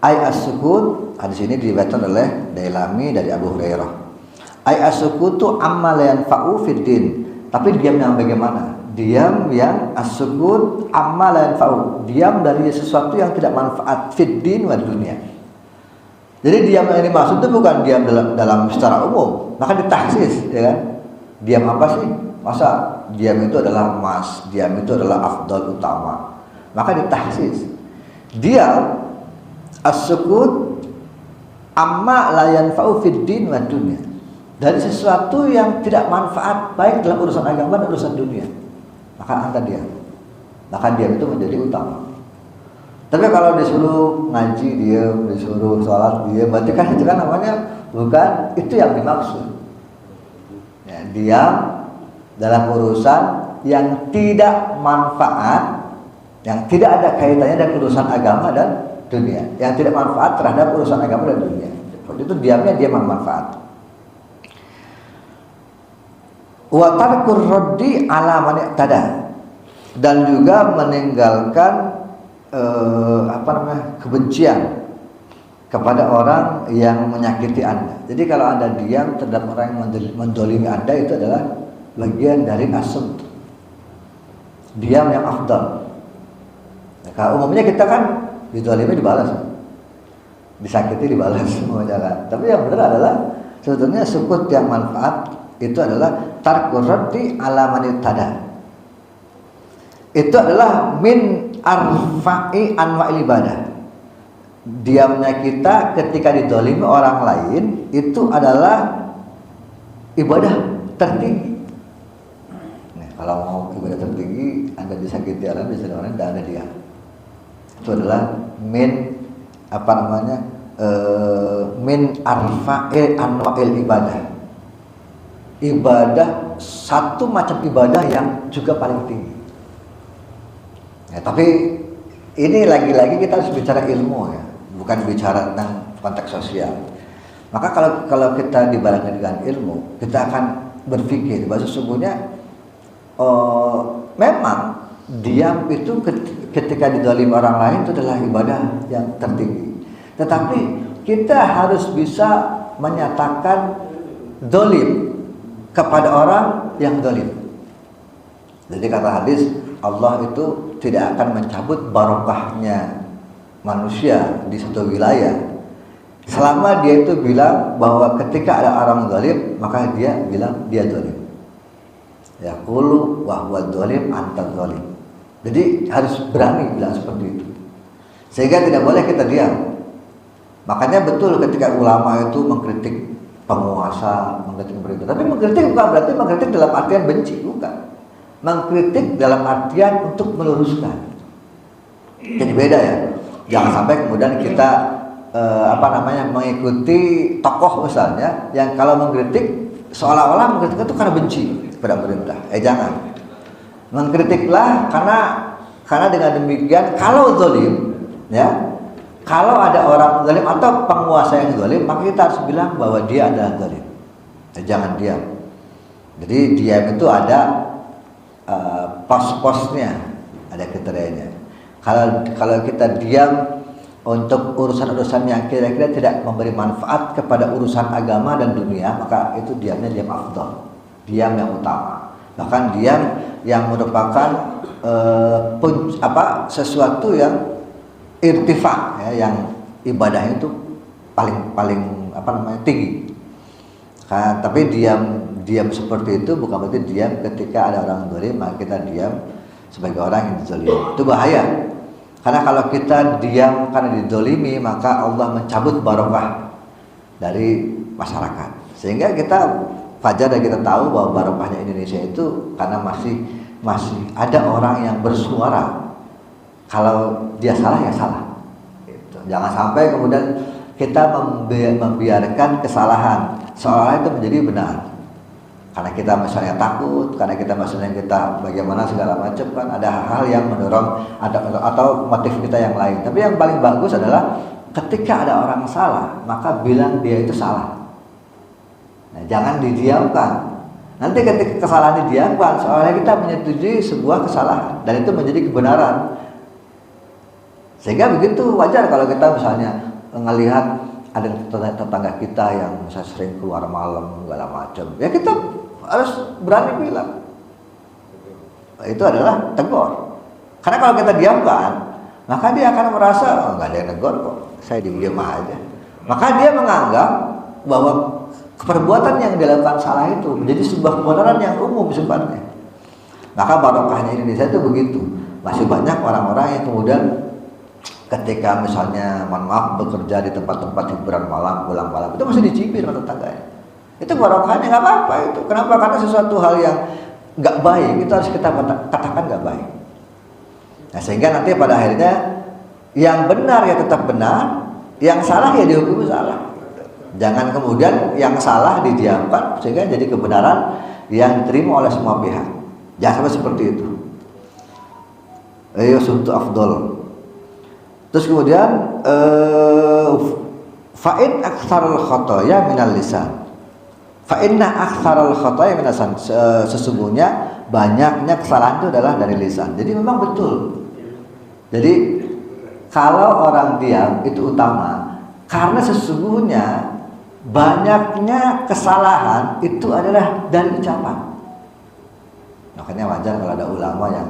Ai as-sukut, hadis ini diriwayatkan oleh Dailami dari Abu Hurairah. Ai as-sukutu amma la yanfa'u fid din. Tapi diam yang bagaimana? Diam yang as-sukut amma la yanfa'u. Diam dari sesuatu yang tidak manfaat fid din wa dunia. Jadi diam yang dimaksud itu bukan diam dalam secara umum, maka ditahsis ya kan. Diam apa sih? Masa diam itu adalah emas, diam itu adalah afdal utama. Maka ditahsis. Diam as-sukut amma la yanfa'u fid din wa dunia. Dari sesuatu yang tidak manfaat baik dalam urusan agama dan urusan dunia, maka anda diam. Maka diam itu menjadi utama. Tapi kalau disuruh ngaji diam, disuruh sholat diam, berarti kan itu kan namanya bukan itu yang dimaksud. Ya, diam dalam urusan yang tidak manfaat, yang tidak ada kaitannya dengan urusan agama dan dunia, yang tidak manfaat terhadap urusan agama dan dunia. Itu diamnya dia manfaat. Wa tarkur raddi ala man i'tada, dan juga meninggalkan kebencian kepada orang yang menyakiti Anda. Jadi kalau Anda diam terhadap orang yang mendolimi Anda, itu adalah bagian dari asum, diam yang afdal. Nah, kalau umumnya kita kan didolimi dibalas, disakiti dibalas semua jalan. Tapi yang benar adalah sebetulnya sukut yang manfaat itu adalah tarkur raddi ala man i'tada. Itu adalah min arfa'i anwa'il ibadah. Diamnya kita ketika didolimi orang lain itu adalah ibadah tertinggi. Nah, kalau mau ibadah tertinggi, Anda disakiti orang, disakiti orang, tidak ada diam. Itu adalah min min arfa'i anwa'il ibadah. Ibadah, satu macam ibadah yang juga paling tinggi. Ya, tapi ini lagi-lagi kita harus bicara ilmu, ya, bukan bicara tentang konteks sosial. Maka kalau kita dibarengi dengan ilmu, kita akan berpikir bahwa sesungguhnya memang diam itu ketika didolimi orang lain itu adalah ibadah yang tertinggi. Tetapi kita harus bisa menyatakan dolim kepada orang yang dolim. Jadi kata hadis, Allah itu tidak akan mencabut barokahnya manusia di suatu wilayah selama dia itu bilang bahwa ketika ada orang zalim, maka dia bilang dia zalim. Yaqulu wa huwa zalim anta zalim. Jadi harus berani bilang seperti itu. Sehingga tidak boleh kita diam. Makanya betul ketika ulama itu mengkritik penguasa, mengkritik pemerintah. Tapi mengkritik bukan berarti mengkritik dalam artian benci, bukan. Mengkritik dalam artian untuk meluruskan. Jadi beda ya. Jangan sampai kemudian kita mengikuti tokoh misalnya yang kalau mengkritik seolah-olah mengkritik itu karena benci kepada pemerintah. Jangan. Mengkritiklah karena dengan demikian kalau zalim, ya, kalau ada orang zalim atau penguasa yang zalim, maka kita harus bilang bahwa dia adalah zalim. Jangan diam. Jadi diam itu ada pos-posnya, ada kriterianya. Kalau kita diam untuk urusan-urusan yang kira-kira tidak memberi manfaat kepada urusan agama dan dunia, maka itu diamnya diam afdal, diam yang utama. Bahkan diam yang merupakan sesuatu yang irtifa, ya, yang ibadahnya itu paling tinggi. Tapi diam seperti itu bukan berarti diam ketika ada orang zalim, maka kita diam sebagai orang yang dizalimi. Itu bahaya. Karena kalau kita diam karena dizalimi, maka Allah mencabut barokah dari masyarakat. Sehingga kita fajar dan kita tahu bahwa barokahnya Indonesia itu karena masih ada orang yang bersuara. Kalau dia salah ya salah. Gitu. Jangan sampai kemudian kita membiarkan kesalahan seolah itu menjadi benar. Karena kita misalnya takut, karena kita misalnya bagaimana segala macam, kan ada hal-hal yang mendorong atau motif kita yang lain. Tapi yang paling bagus adalah ketika ada orang salah, maka bilang dia itu salah. Nah, jangan didiamkan. Nanti ketika kesalahan didiamkan, soalnya kita menyetujui sebuah kesalahan dan itu menjadi kebenaran. Sehingga begitu wajar kalau kita misalnya melihat ada tetangga kita yang misalnya sering keluar malam segala macam, ya kita harus berani bilang. Itu adalah tegur. Karena kalau kita diamkan, maka dia akan merasa nggak ada yang negur kok, saya diam aja. Maka dia menganggap bahwa perbuatan yang dilakukan salah itu menjadi sebuah kebenaran yang umum sifatnya. Maka barokahnya Indonesia itu begitu. Masih banyak orang-orang yang kemudian ketika misalnya mohon maaf bekerja di tempat-tempat hiburan malam, pulang malam, itu masih dicibir sama tetangganya. Itu barokahnya nggak apa-apa itu. Kenapa? Karena sesuatu hal yang nggak baik itu harus kita katakan nggak baik. Nah, sehingga nanti pada akhirnya yang benar ya tetap benar, yang salah ya dihukum salah. Jangan kemudian yang salah didiamkan sehingga jadi kebenaran yang diterima oleh semua pihak. Jangan sampai seperti itu. Ayo sumtu afdol. Terus kemudian fa'in aktsarul khotoya minal lisan. Fa'inna aktsarul khotoya minal lisan. Sesungguhnya banyaknya kesalahan itu adalah dari lisan. Jadi memang betul. Jadi kalau orang diam itu utama, karena sesungguhnya banyaknya kesalahan itu adalah dari ucapan. Makanya wajar kalau ada ulama yang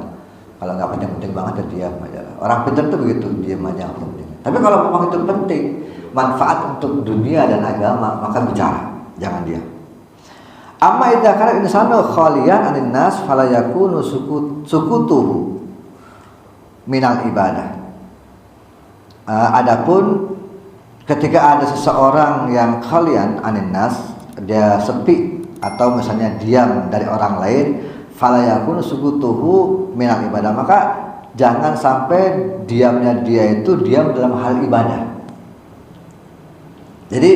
kalau nggak penting-penting banget ya diam aja. Orang pintar tuh begitu, diam aja nggak penting. Tapi kalau memang itu penting, manfaat untuk dunia dan agama, maka bicara, jangan diam. Amma idza kana insanu khaliyan anin nas fala yakunu sukutuhu minal ibadah. Adapun ketika ada seseorang yang khaliyan anin nas, dia sepi atau misalnya diam dari orang lain, fala yakunu sukutuhu minal ibadah, maka jangan sampai diamnya dia itu diam dalam hal ibadah. Jadi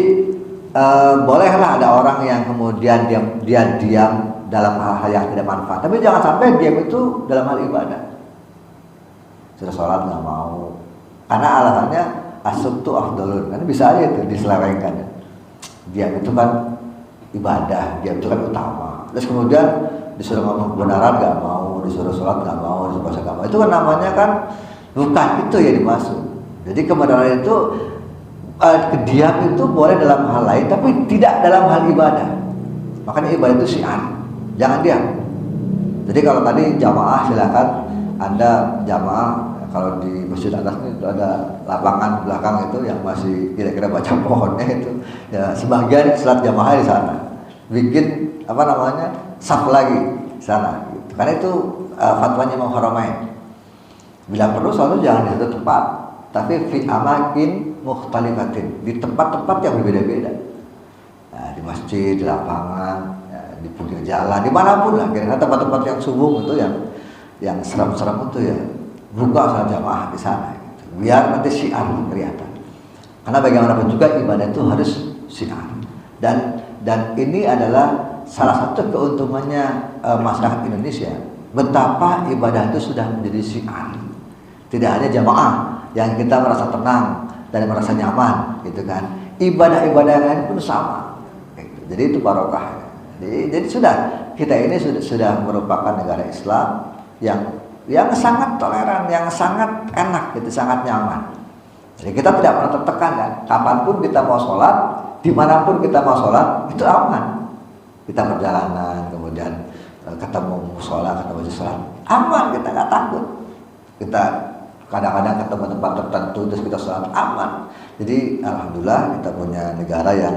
bolehlah ada orang yang kemudian dia diam dalam hal-hal yang tidak manfaat, tapi jangan sampai diam itu dalam hal ibadah. Sudah sholat nggak mau, karena alasannya asubtu afdalun, kan bisa aja itu diselewengkan ya. Diam itu kan ibadah, diam itu kan utama. Terus kemudian disuruh ngomong kebenaran nggak mau, disuruh sholat nggak mau, disuruh puasa nggak mau, itu kan namanya kan bukan itu yang dimaksud. Jadi kebenaran itu diam itu boleh dalam hal lain, tapi tidak dalam hal ibadah. Makanya ibadah itu syiar, jangan diam. Jadi kalau tadi jamaah silakan Anda jamaah, kalau di masjid atas itu ada lapangan belakang itu yang masih kira-kira baca pohonnya itu, ya sebagian salat jamaah di sana, bikin apa namanya saf lagi di sana. Gitu. Karena itu fatwanya Imam Haramain. Bila perlu selalu jangan di satu tempat, tapi fi amakin mukhtalifatin, di tempat-tempat yang berbeda-beda. Nah, di masjid, di lapangan, ya, di pinggir jalan, dimanapun lah. Kira-kira tempat-tempat yang subuh itu yang seram-seram itu ya buka salat jamaah di sana, gitu. Biar nanti syiar kelihatan. Karena bagaimanapun juga ibadah itu harus syiar. Dan ini adalah salah satu keuntungannya masyarakat Indonesia. Betapa ibadah itu sudah menjadi syiar. Tidak hanya jamaah yang kita merasa tenang dan merasa nyaman, gitu kan. Ibadah-ibadah yang lain pun sama. Gitu. Jadi itu barokah. Jadi sudah kita ini sudah merupakan negara Islam yang sangat toleran, yang sangat enak, gitu, sangat nyaman. Jadi kita tidak pernah tertekan kan. Kapanpun kita mau sholat, dimanapun kita mau sholat, itu aman. Kita perjalanan, kemudian ketemu sholat, ketemu sholat, aman, kita nggak takut. Kita kadang-kadang ketemu tempat tertentu terus kita sholat, aman. Jadi alhamdulillah kita punya negara yang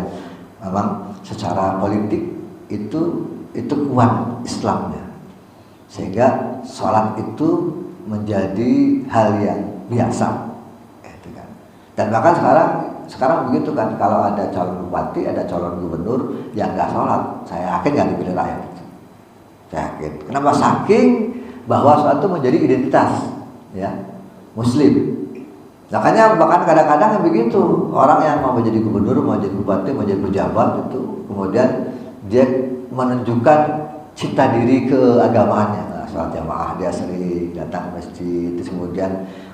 memang secara politik itu kuat Islamnya, sehingga sholat itu menjadi hal yang biasa, gitu kan. Dan bahkan sekarang begitu kan, kalau ada calon bupati, ada calon gubernur yang nggak sholat, saya yakin nggak dipilih rakyat. Saya yakin. Kenapa? Saking bahwa sholat itu menjadi identitas, ya, Muslim. Makanya bahkan kadang-kadang begitu, orang yang mau menjadi gubernur, mau jadi bupati, mau jadi pejabat itu, kemudian dia menunjukkan cita diri keagamaannya. Nah, sholat jamaah dia sering datang ke masjid, terus kemudian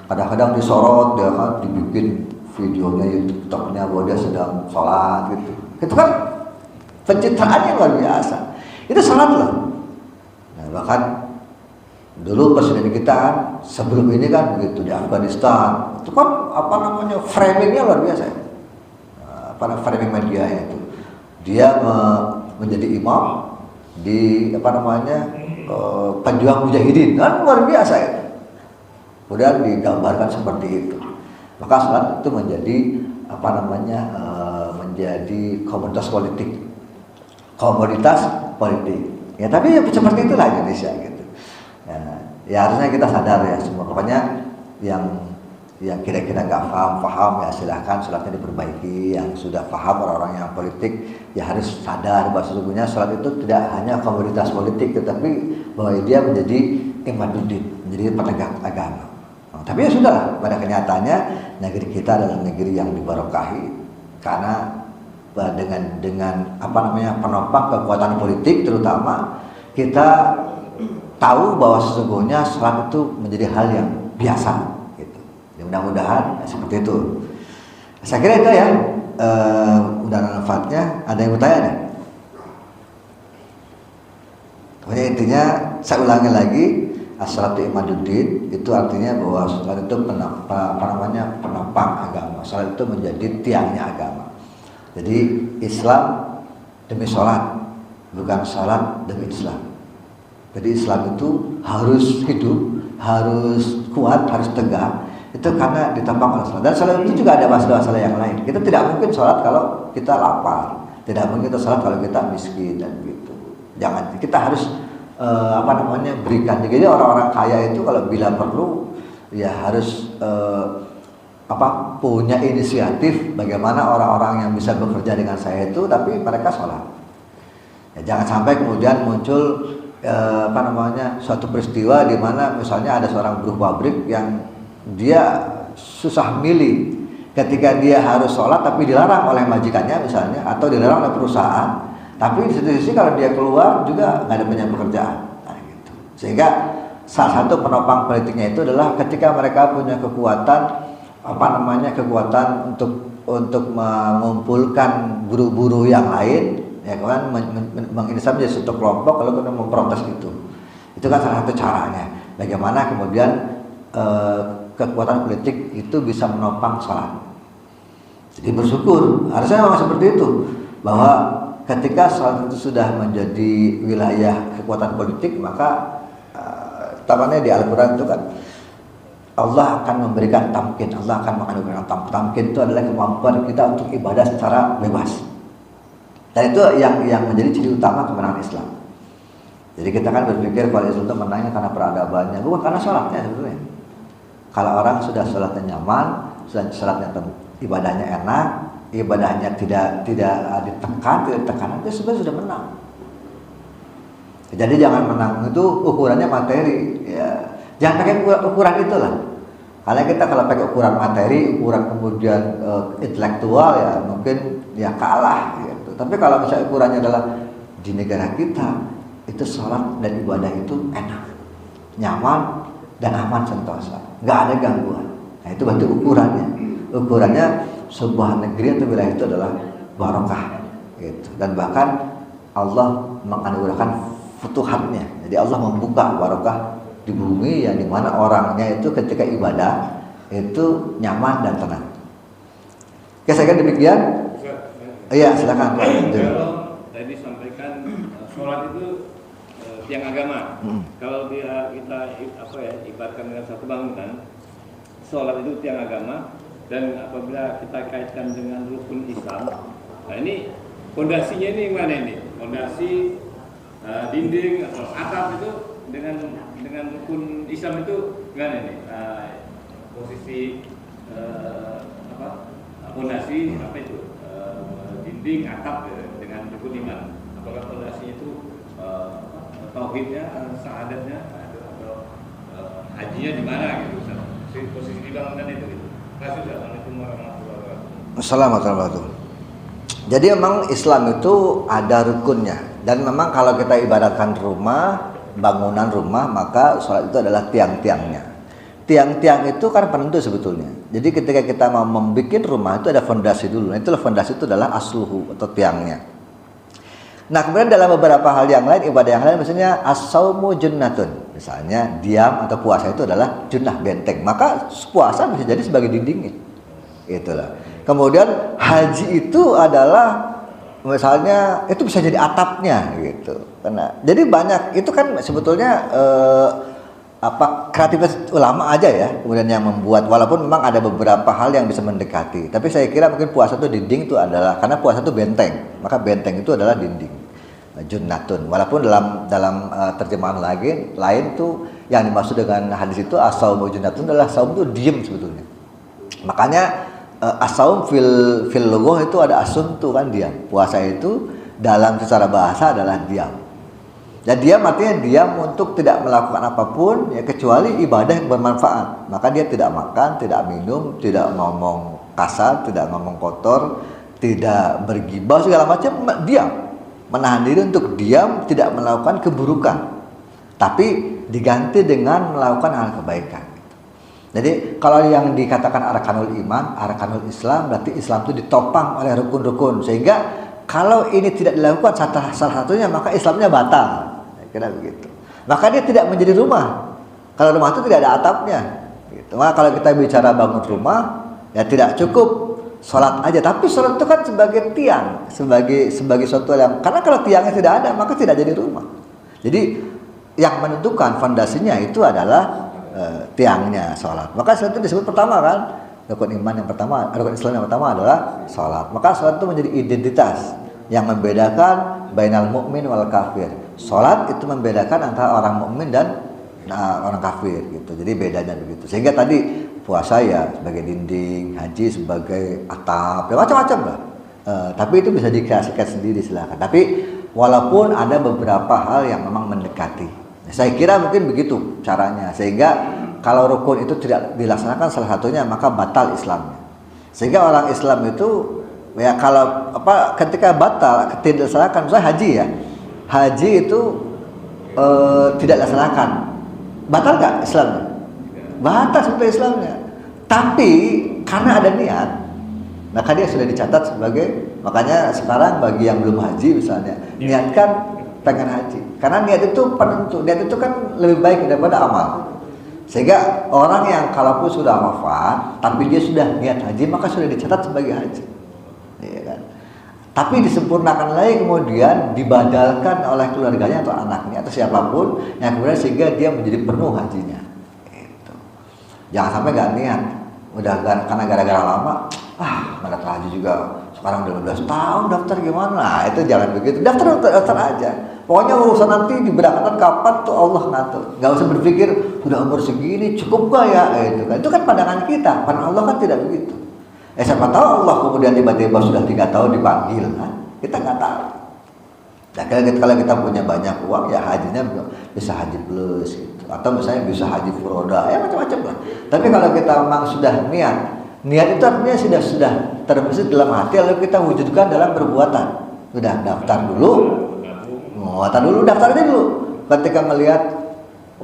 kadang-kadang disorot, dia kan dibikin videonya, YouTube-nya bahwa dia sedang sholat gitu. Itu kan pencitraannya luar biasa. Itu sholat loh. Nah, bahkan dulu presiden kita kan sebelum ini kan begitu di Afghanistan, itu kan framingnya luar biasa. Framing media itu dia menjadi imam di pejuang mujahidin, kan luar biasa itu. Kemudian digambarkan seperti itu. Maka sholat itu menjadi menjadi komoditas politik. Ya tapi seperti itulah Indonesia gitu. Ya harusnya kita sadar ya semua. Pokoknya yang kira-kira nggak paham ya silahkan sholatnya diperbaiki. Yang sudah paham orang-orang yang politik ya harus sadar bahwa sesungguhnya sholat itu tidak hanya komoditas politik, tetapi bahwa dia menjadi imaduddin, menjadi penegak agama. Tapi ya sudah, pada kenyataannya negeri kita adalah negeri yang dibarokahi karena dengan apa namanya penopang kekuatan politik, terutama kita tahu bahwa sesungguhnya sholat itu menjadi hal yang biasa gitu. Mudah-mudahan seperti itu. Saya kira itu ya mudah manfaatnya. Ada yang bertanya nih? Pokoknya intinya saya ulangi lagi, as-salatu imaduddin itu artinya bahwa sholat itu penopang agama. Sholat itu menjadi tiangnya agama. Jadi Islam demi sholat, bukan sholat demi Islam. Jadi Islam itu harus hidup, harus kuat, harus tegak. Itu karena ditopang oleh sholat. Dan sholat itu juga ada masalah-masalah yang lain. Kita tidak mungkin sholat kalau kita lapar, tidak mungkin kita sholat kalau kita miskin dan gitu. Jangan. Kita harus berikan. Jadi orang-orang kaya itu kalau bila perlu ya harus punya inisiatif bagaimana orang-orang yang bisa bekerja dengan saya itu tapi mereka sholat. Ya, jangan sampai kemudian muncul suatu peristiwa di mana misalnya ada seorang buruh pabrik yang dia susah milih ketika dia harus sholat tapi dilarang oleh majikannya misalnya atau dilarang oleh perusahaan, tapi di sisi kalau dia keluar juga nggak ada banyak pekerjaan. Nah, gitu. Sehingga salah satu penopang politiknya itu adalah ketika mereka punya kekuatan untuk mengumpulkan buruh-buruh yang lain, ya kan, menginisiasi menjadi satu kelompok lalu kemudian memprotes itu kan salah satu caranya. Bagaimana kemudian kekuatan politik itu bisa menopang sholat. Jadi bersyukur, harusnya memang seperti itu, bahwa ketika sholat itu sudah menjadi wilayah kekuatan politik, maka tamannya di Al-Quran itu kan Allah akan memberikan tamkin, Allah akan menganugerahkan tamkin. Itu adalah kemampuan kita untuk ibadah secara bebas. Dan itu yang menjadi ciri utama kemenangan Islam. Jadi kita kan berpikir kalau Islam itu menangnya karena peradabannya, bukan karena sholatnya sebetulnya. Kalau orang sudah sholatnya nyaman, sudah sholatnya ibadahnya enak, ibadahnya tidak ditekan, itu sebenarnya sudah menang. Jadi jangan menang itu ukurannya materi, ya. Jangan pakai ukuran itulah. Karena kita kalau pakai ukuran materi, ukuran kemudian intelektual ya mungkin ya kalah gitu. Tapi kalau misalnya ukurannya adalah di negara kita itu sholat dan ibadah itu enak, nyaman dan aman sentosa, nggak ada gangguan. Nah itu berarti ukurannya. Ukurannya sebuah negeri atau wilayah itu adalah barokah gitu. Dan bahkan Allah menganugerahkan futuhatnya. Jadi Allah membuka barokah di bumi yang dimana orangnya itu ketika ibadah itu nyaman dan tenang. Oke, saya kira demikian. Iya, silakan. Kalau tadi sampaikan sholat itu tiang agama. Kalau kita ibaratkan dengan satu bangunan, sholat itu tiang agama, dan apabila kita kaitkan dengan rukun Islam, nah ini fondasinya ini mana ini? Fondasi dinding atau atap itu dengan rukun Islam itu gimana ini? Posisi fondasi apa itu? Dinding atap dengan rukun iman. Apakah fondasinya itu tauhidnya, syahadatnya, atau hajinya di mana gitu? Posisi di bangunan itu. Assalamualaikum warahmatullahi wabarakatuh. Assalamualaikum warahmatullahi wabarakatuh. Jadi memang Islam itu ada rukunnya, dan memang kalau kita ibaratkan rumah, bangunan rumah, maka sholat itu adalah tiang-tiangnya. Tiang-tiang itu kan penentu sebetulnya. Jadi ketika kita mau membuat rumah itu ada fondasi dulu. Nah, itulah fondasi itu adalah asluhu atau tiangnya. Nah kemudian dalam beberapa hal yang lain, ibadah yang lain, misalnya as-saumu junnatun, misalnya diam atau puasa itu adalah junnah, benteng. Maka puasa bisa jadi sebagai dindingnya. Itulah. Kemudian haji itu adalah misalnya itu bisa jadi atapnya gitu. Karena jadi banyak itu kan sebetulnya kreativitas ulama aja ya kemudian yang membuat, walaupun memang ada beberapa hal yang bisa mendekati, tapi saya kira mungkin puasa itu dinding itu adalah karena puasa itu benteng, maka benteng itu adalah dinding, junnatun. Walaupun dalam terjemahan lain tuh yang dimaksud dengan hadis itu as-saumu junnatun adalah saum itu diem sebetulnya. Makanya as-saum fil lughah itu ada asum tuh kan diam. Puasa itu dalam secara bahasa adalah diam. Dan diam artinya diam untuk tidak melakukan apapun ya kecuali ibadah yang bermanfaat. Maka dia tidak makan, tidak minum, tidak ngomong kasar, tidak ngomong kotor, tidak bergibah segala macam, diam, menahan diri untuk diam, tidak melakukan keburukan, tapi diganti dengan melakukan hal kebaikan. Jadi kalau yang dikatakan arkanul iman, arkanul Islam, berarti Islam itu ditopang oleh rukun-rukun, sehingga kalau ini tidak dilakukan salah satunya, maka Islamnya batal. Kira begitu. Maka dia tidak menjadi rumah. Kalau rumah itu tidak ada atapnya. Gitu. Maka kalau kita bicara bangun rumah, ya tidak cukup sholat aja. Tapi sholat itu kan sebagai tiang, sebagai suatu yang, karena kalau tiangnya tidak ada, maka tidak jadi rumah. Jadi yang menentukan fondasinya itu adalah tiangnya sholat. Maka sholat itu disebut pertama kan, rukun iman yang pertama, rukun Islam yang pertama adalah sholat. Maka sholat itu menjadi identitas yang membedakan bainal mukmin wal kafir. Sholat itu membedakan antara orang mukmin dan orang kafir gitu. Jadi bedanya begitu. Sehingga tadi puasa ya sebagai dinding, haji sebagai atap, ya macam-macam lah. Tapi itu bisa dikreasikan sendiri silakan. Tapi walaupun ada beberapa hal yang memang mendekati. Saya kira mungkin begitu caranya, sehingga kalau rukun itu tidak dilaksanakan salah satunya, maka batal Islamnya. Sehingga orang Islam itu ya kalau ketika batal tidak dilaksanakan, misalnya haji ya, haji itu tidak dilaksanakan, batal nggak Islamnya? Batal sebetulnya Islamnya. Tapi karena ada niat, maka dia sudah dicatat sebagai, makanya sekarang bagi yang belum haji misalnya, niatkan pengen haji. Karena niat itu penentu, niat itu kan lebih baik daripada amal. Sehingga orang yang kalaupun sudah wafat, tapi dia sudah niat haji, maka sudah dicatat sebagai haji. Iya kan? Tapi disempurnakan lagi kemudian dibadalkan oleh keluarganya atau anaknya atau siapapun yang kemudian sehingga dia menjadi penuh hajinya. Gitu. Jangan sampai nggak niat, udah karena gara-gara lama, nggak haji juga. Sekarang udah 12 tahun daftar gimana? Nah, itu jangan begitu. Daftar aja. Pokoknya urusan nanti diberangkatkan kapan tuh Allah ngatur. Gak usah berpikir sudah umur segini cukup gak ya? Itu kan pandangan kita. Pandangan Allah kan tidak begitu. Siapa tahu Allah kemudian tiba-tiba sudah 3 tahun dipanggil, kan? Kita nggak tahu. Nah, kalau kita punya banyak uang ya hajinya bisa haji plus gitu. Atau misalnya bisa haji furoda, ya macam-macam lah. Tapi kalau kita memang sudah niat itu artinya sudah terbesit dalam hati, lalu kita wujudkan dalam perbuatan. Sudah daftar dulu, daftar aja dulu. Ketika melihat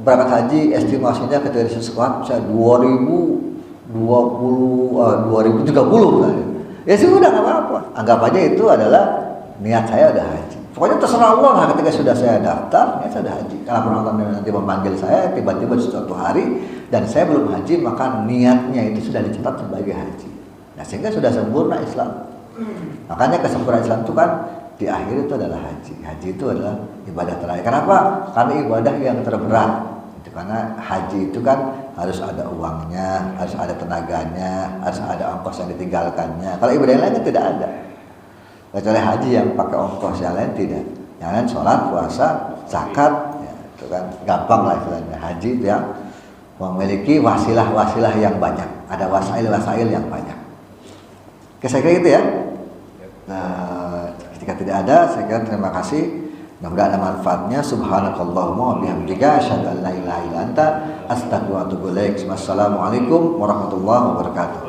berangkat haji, estimasinya ketika di sekolah misalnya 2030 kan. Ya sudah nggak apa-apa. Anggap aja itu adalah niat saya udah haji. Pokoknya terserah Allah lah, ketika sudah saya daftar, ya saya sudah haji. Kalau Allah nanti memanggil saya tiba-tiba di suatu hari dan saya belum haji, maka niatnya itu sudah dicatat sebagai haji. Nah, sehingga sudah sempurna Islam. Makanya kesempurnaan Islam itu kan di akhir itu adalah haji. Haji itu adalah ibadah terakhir. Kenapa? Karena ibadah yang terberat. Karena haji itu kan harus ada uangnya, harus ada tenaganya, harus ada ongkos yang ditinggalkannya. Kalau ibadah yang lain kan tidak ada. Kecuali haji yang pakai ongkos, yang lain tidak. Yang lain sholat, puasa, zakat, ya, itu kan gampang lah istilahnya. Haji itu yang memiliki wasilah-wasilah yang banyak. Ada wasail-wasail yang banyak. Oke, saya kira gitu ya. Nah, ketika tidak ada, saya kira terima kasih. Mudah-mudahan ada manfaatnya. Subhanakallahumma wa bihamdika asyhadu an la ilaha illa anta astaghfiruka wa atubu ilaik. Wassalamualaikum warahmatullahi wabarakatuh.